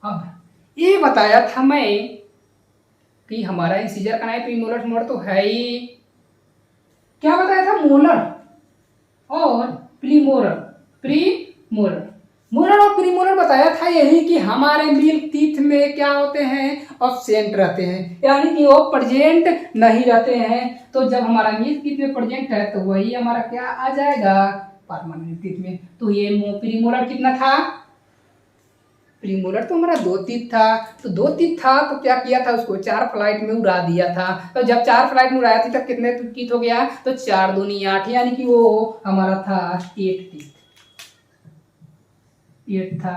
अब ये बताया था मैं कि हमारा इंसीजर, कैनाइन, प्रीमोलर, मोलर तो है ही। क्या बताया था, मोलर और प्रीमोलर। मोलर और प्रीमोलर बताया था यही कि हमारे मिल्क टीथ में क्या होते हैं, एब्सेंट रहते हैं, यानी कि वो प्रेजेंट नहीं रहते हैं। तो जब हमारा मिल्क टीथ में प्रेजेंट है तो वही हमारा क्या आ जाएगा, परमानेंट टीथ में। तो ये प्रीमोलर कितना था, प्रीमोलर तो हमारा 2 टीथ था। तो 2 टीथ था तो क्या किया था, उसको 4 फ्लाइट में उड़ा दिया था। तो जब 4 फ्लाइट में उड़ाया था तब कितने टीथ हो गया, तो 4 दूनी 8, यानी कि वो हमारा था 8 टीथ, 8 था।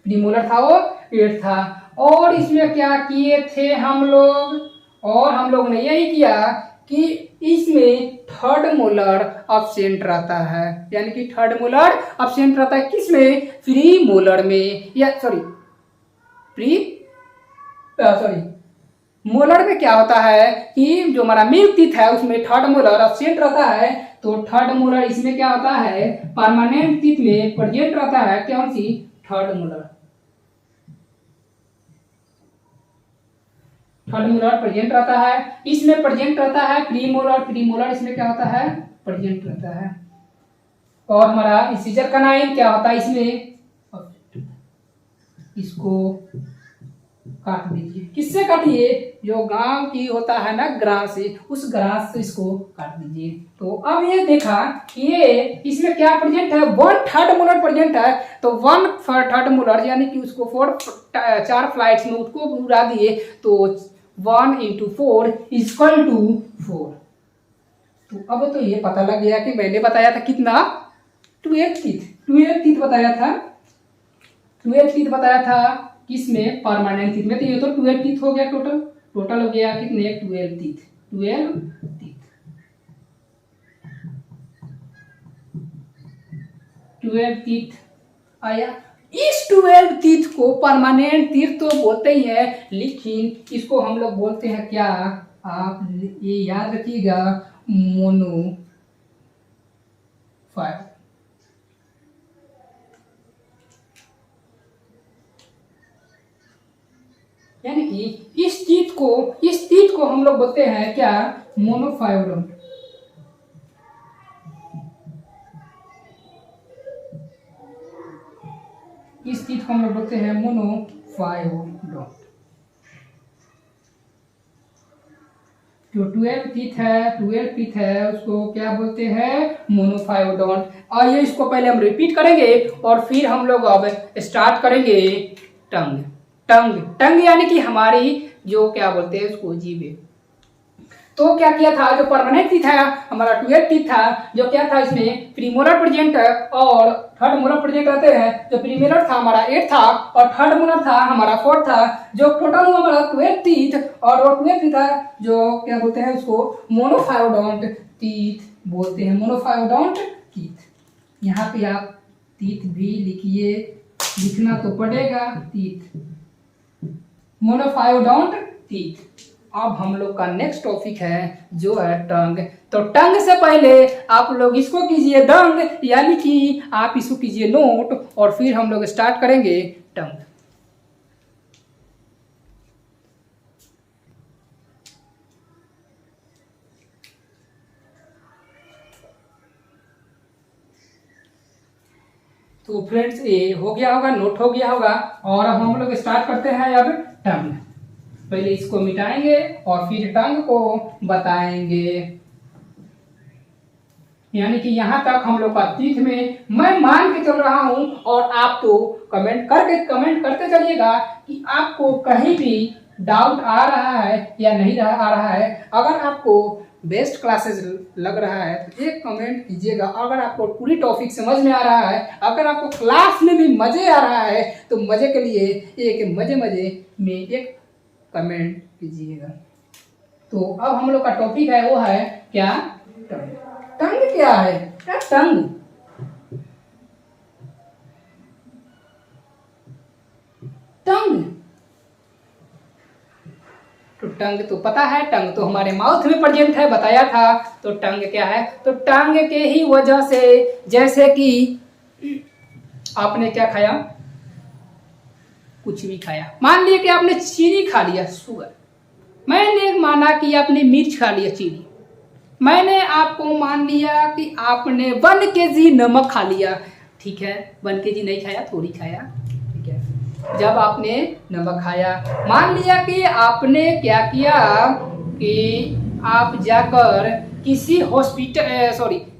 प्रीमोलर था वो 8 था। और इसमें क्या किए थे हम लोग, और हम लोग ने यही किया कि इसमें थर्ड मोलर एब्सेंट रहता है, यानी कि थर्ड मोलर एब्सेंट रहता है किसमें, प्री मोलर में, या मोलर में क्या होता है कि जो हमारा मिल्क टीथ है उसमें थर्ड मोलर एब्सेंट रहता है। तो थर्ड मोलर इसमें क्या होता है, परमानेंट टीथ में प्रेजेंट रहता है, कौन सी, third molar. Third molar present रहता है, इसमें प्रेजेंट रहता है प्रीमोलर इसमें क्या होता है, प्रेजेंट रहता है। और हमारा इंसीजर कैनाइन क्या होता है, इसमें इसको काट दीजिए। किससे काटिए, जो गांव की होता है ना ग्रास से, उस ग्रास से इसको काट दीजिए। तो अब ये देखा कि ये इसमें क्या प्रेजेंट है, 1/3 मोलर प्रेजेंट है। तो 1/3 मोलर यानी कि उसको 4 फ्लाइट्स में उसको उड़ा दिए। तो 1 × 4 = 4। तो अब तो ये पता लग गया कि मैंने बताया था कितना, 12 टीथ बताया था, 12 टीथ बताया था किसमें, परमानेंट टीथ में। तो ये तो 12 टीथ हो गया, टोटल हो गया कितने, 12 टीथ, 12 टीथ आया। इस 12 टीथ को परमानेंट टीथ तो बोलते ही है, लेकिन इसको हम लोग बोलते हैं क्या, आप ये याद रखिएगा, मोनोफाइव। यानी कि इस टीथ को हम लोग बोलते हैं क्या, मोनोफाइवडोन। इस टीथ को हम लोग बोलते हैं मोनोफाइवडोन। जो 12 टीथ है उसको क्या बोलते हैं, मोनोफाइवडोन। और ये इसको पहले हम रिपीट करेंगे और फिर हम लोग अब स्टार्ट करेंगे टंग यानी कि हमारी जो क्या बोलते हैं उसको जीभ। तो क्या किया था, जो परमानेंट टीथ था हमारा 12 टीथ था, जो क्या था इसमें प्रीमोलर प्रेजेंट और थर्ड मोलर प्रेजेंट रहते हैं। जो प्रीमोलर था हमारा 8 था और थर्ड मोलर था हमारा 4 था। जो टोटल हुआ हमारा 12 टीथ और वो 12 टीथ था जो क्या बोलते हैं उसको मोनोफायोडोंट टीथ बोलते हैं, मोनोफायोडोंट टीथ। यहाँ पे आप टीथ भी लिखिए, लिखना तो पड़ेगा, टीथ मोनोफायोडोंट टीथ। अब हम लोग का नेक्स्ट टॉपिक है जो है टंग। तो टंग से पहले आप लोग इसको कीजिए दंग, यानी कि आप इसको कीजिए नोट और फिर हम लोग स्टार्ट करेंगे टंग। तो फ्रेंड्स ये हो गया होगा, नोट हो गया होगा और अब हम लोग स्टार्ट करते हैं अब टंग। पहले इसको मिटाएंगे और फिर टंग को बताएंगे। यानी कि यहाँ तक हम लोग का टीथ में मैं मान के चल रहा हूं और आप तो कमेंट करते चलिएगा कि आपको कहीं भी डाउट आ रहा है या नहीं आ रहा है। अगर आपको बेस्ट क्लासेस लग रहा है तो एक कमेंट कीजिएगा। अगर आपको पूरी टॉपिक समझ में आ रहा है, अगर आपको क्लास में भी मजे आ रहा है तो मजे के लिए एक मजे में एक कमेंट कीजिएगा। तो अब हम लोग का टॉपिक है वो है क्या, टंग। टंग क्या है, क्या टंग? टंग तो टंग तो पता है, टंग तो हमारे माउथ में प्रेजेंट है, बताया था। तो टंग क्या है, तो टंग के ही वजह से, जैसे कि आपने क्या खाया, कुछ भी खाया, मान लिया कि आपने चीनी खा लिया, शुगर। मैंने माना कि आपने मिर्च खा लिया, चीनी। मैंने आपको मान लिया कि आपने 1 kg नमक खा लिया, ठीक है। 1 kg नहीं खाया, थोड़ी खाया, ठीक है। जब आपने नमक खाया, मान लिया कि आपने क्या किया कि आप जाकर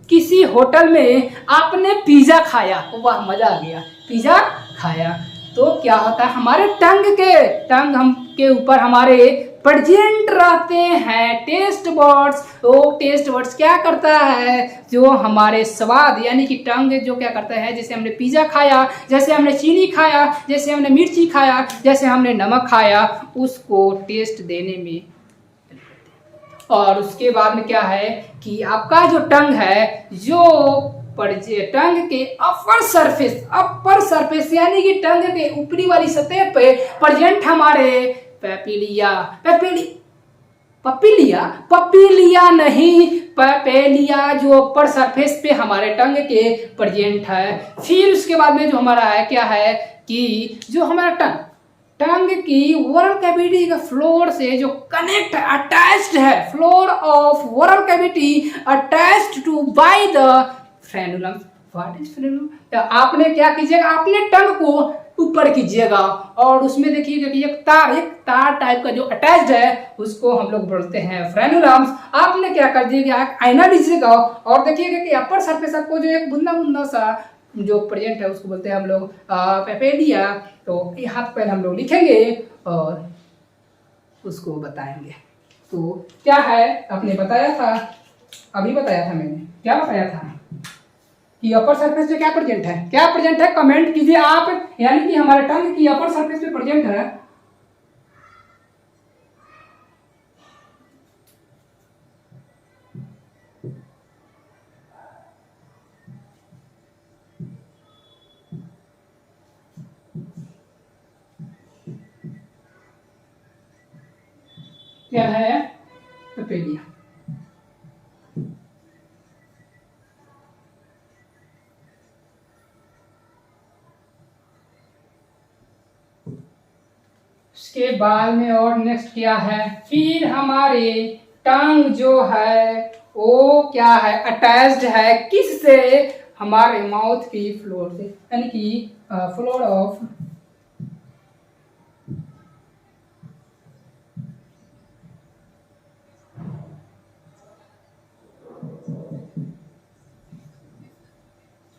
किसी होटल में आपने पिज्जा खाया, वाह मजा आ गया, पिज्जा खाया। तो क्या होता है, हमारे टंग हम के ऊपर हमारे प्रेजेंट रहते हैं टेस्ट बर्ड्स। वो टेस्ट बर्ड्स क्या करता है, जो हमारे स्वाद यानी कि टंग जो क्या करता है, जैसे हमने पिज्जा खाया, जैसे हमने चीनी खाया, जैसे हमने मिर्ची खाया, जैसे हमने नमक खाया, उसको टेस्ट देने में। और उसके बाद में क्या है कि आपका जो टंग है, जो टंग के अपर सरफेस यानी कि टंग के ऊपरी वाली सतह पे प्रेजेंट हमारे पपीलिया नहीं, पेपेलिया, जो अपर सरफेस पे हमारे टंग के प्रेजेंट है। फिर उसके बाद में जो हमारा है क्या है कि जो हमारा टंग की ओरल कैविटी का फ्लोर से जो कनेक्ट अटैच्ड है, floor of oral cavity attached to by the frenulum. What is frenulum? तो आपने क्या कीजिएगा, आपने टंग को ऊपर कीजिएगा और उसमें देखिएगा कि एक तार टाइप का जो अटैच्ड है उसको हम लोग बोलते हैं फ्रेनुलम्स। आपने क्या कर दिएगा, आईना लीजिएगा और देखिएगा कि अपर सरफेस आपको जो एक बुंदा सा जो प्रेजेंट है उसको बोलते हैं हम लोग पेपेलिया। तो यहाँ पर हम लोग लिखेंगे और उसको बताएंगे। तो क्या है, आपने बताया था, अभी बताया था मैंने, क्या बताया था कि अपर सरफेस पे क्या प्रेजेंट है, कमेंट कीजिए आप। यानी कि हमारे टंग की अपर सरफेस पे प्रेजेंट है क्या है, पेपेलिया। उसके बाद में और नेक्स्ट क्या है, फिर हमारे टंग जो है वो क्या है, अटैच्ड है किससे, हमारे माउथ की फ्लोर से, यानी कि floor of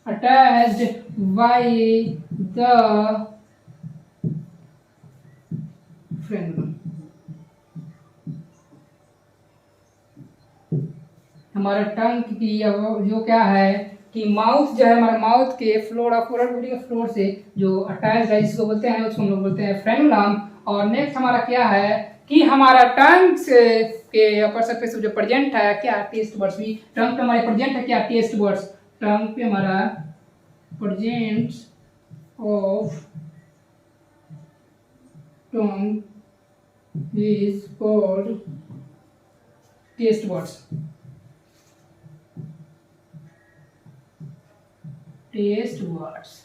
attached by the frenulum। हमारा टंग की जो क्या है कि माउथ जो है, हमारा माउथ के फ्लोर और फोरल बॉडी के फ्लोर से जो अटैच है जिसको बोलते हैं, उसको हम लोग बोलते हैं फ्रेनुलम। और नेक्स्ट हमारा क्या है कि हमारा टंग के अपर सरफेस जो प्रेजेंट है क्या, टेस्ट बर्ड्स भी टंग पे हमारे प्रेजेंट है क्या, टेस्ट बर्ड्स। टंग पे हमारा present of tongue is called taste buds. Taste words.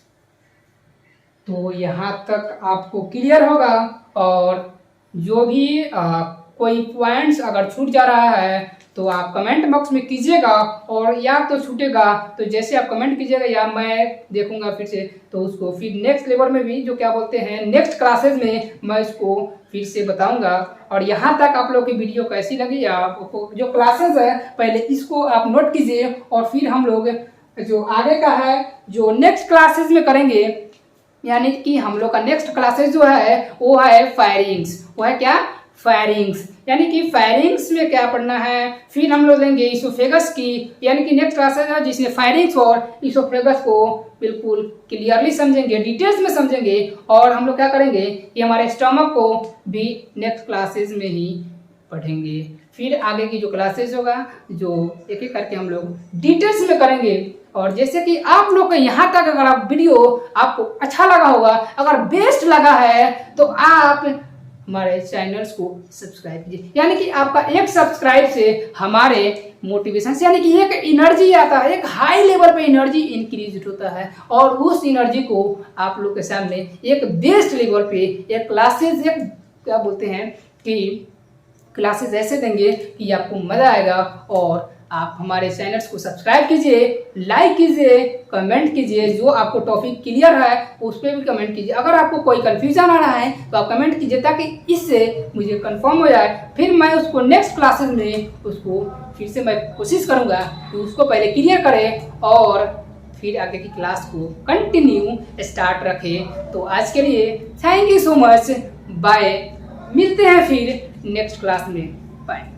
तो यहाँ तक आपको क्लियर होगा। और जो भी कोई पॉइंट्स अगर छूट जा रहा है तो आप कमेंट बॉक्स में कीजिएगा, और या तो छूटेगा तो जैसे आप कमेंट कीजिएगा या मैं देखूंगा फिर से, तो उसको फिर नेक्स्ट लेवल में भी जो क्या बोलते हैं नेक्स्ट क्लासेस में मैं इसको फिर से बताऊंगा। और यहाँ तक आप लोग की वीडियो कैसी लगी, आपको जो क्लासेस है पहले इसको आप नोट कीजिए, और फिर हम लोग जो आगे का है जो नेक्स्ट क्लासेस में करेंगे, यानी कि हम लोग का नेक्स्ट क्लासेस जो है वो है फायरिंग्स। वो है क्या, फायरिंग्स। यानी कि फायरिंग्स में क्या पढ़ना है, फिर हम लोग लेंगे इसोफेगस की, यानी कि नेक्स्ट क्लासेस है जिसमें फायरिंग्स और इसोफेगस को बिल्कुल क्लियरली समझेंगे, डिटेल्स में समझेंगे। और हम लोग क्या करेंगे कि हमारे स्टमक को भी नेक्स्ट क्लासेस में ही पढ़ेंगे। फिर आगे की जो क्लासेस होगा जो एक एक करके हम लोग डिटेल्स में करेंगे। और जैसे कि आप लोग का यहाँ तक अगर आप वीडियो आपको अच्छा लगा होगा, अगर बेस्ट लगा है, तो आप हमारे चैनल्स को सब्सक्राइब कीजिए। यानी कि आपका एक सब्सक्राइब से हमारे मोटिवेशन से, यानी कि एक एनर्जी आता है, एक हाई लेवल पे एनर्जी इंक्रीज होता है, और उस एनर्जी को आप लोग के सामने एक बेस्ट लेवल पे एक क्लासेस, एक क्या बोलते हैं कि क्लासेस ऐसे देंगे कि आपको मजा आएगा। और आप हमारे चैनल्स को सब्सक्राइब कीजिए, लाइक कीजिए, कमेंट कीजिए, जो आपको टॉपिक क्लियर है उस पर भी कमेंट कीजिए। अगर आपको कोई कंफ्यूजन आ रहा है तो आप कमेंट कीजिए, ताकि इससे मुझे कंफर्म हो जाए, फिर मैं उसको नेक्स्ट क्लासेस में उसको फिर से मैं कोशिश करूँगा कि उसको पहले क्लियर करें और फिर आगे की क्लास को कंटिन्यू स्टार्ट रखें। तो आज के लिए thank you so much, bye, मिलते हैं फिर नेक्स्ट क्लास में, बाय।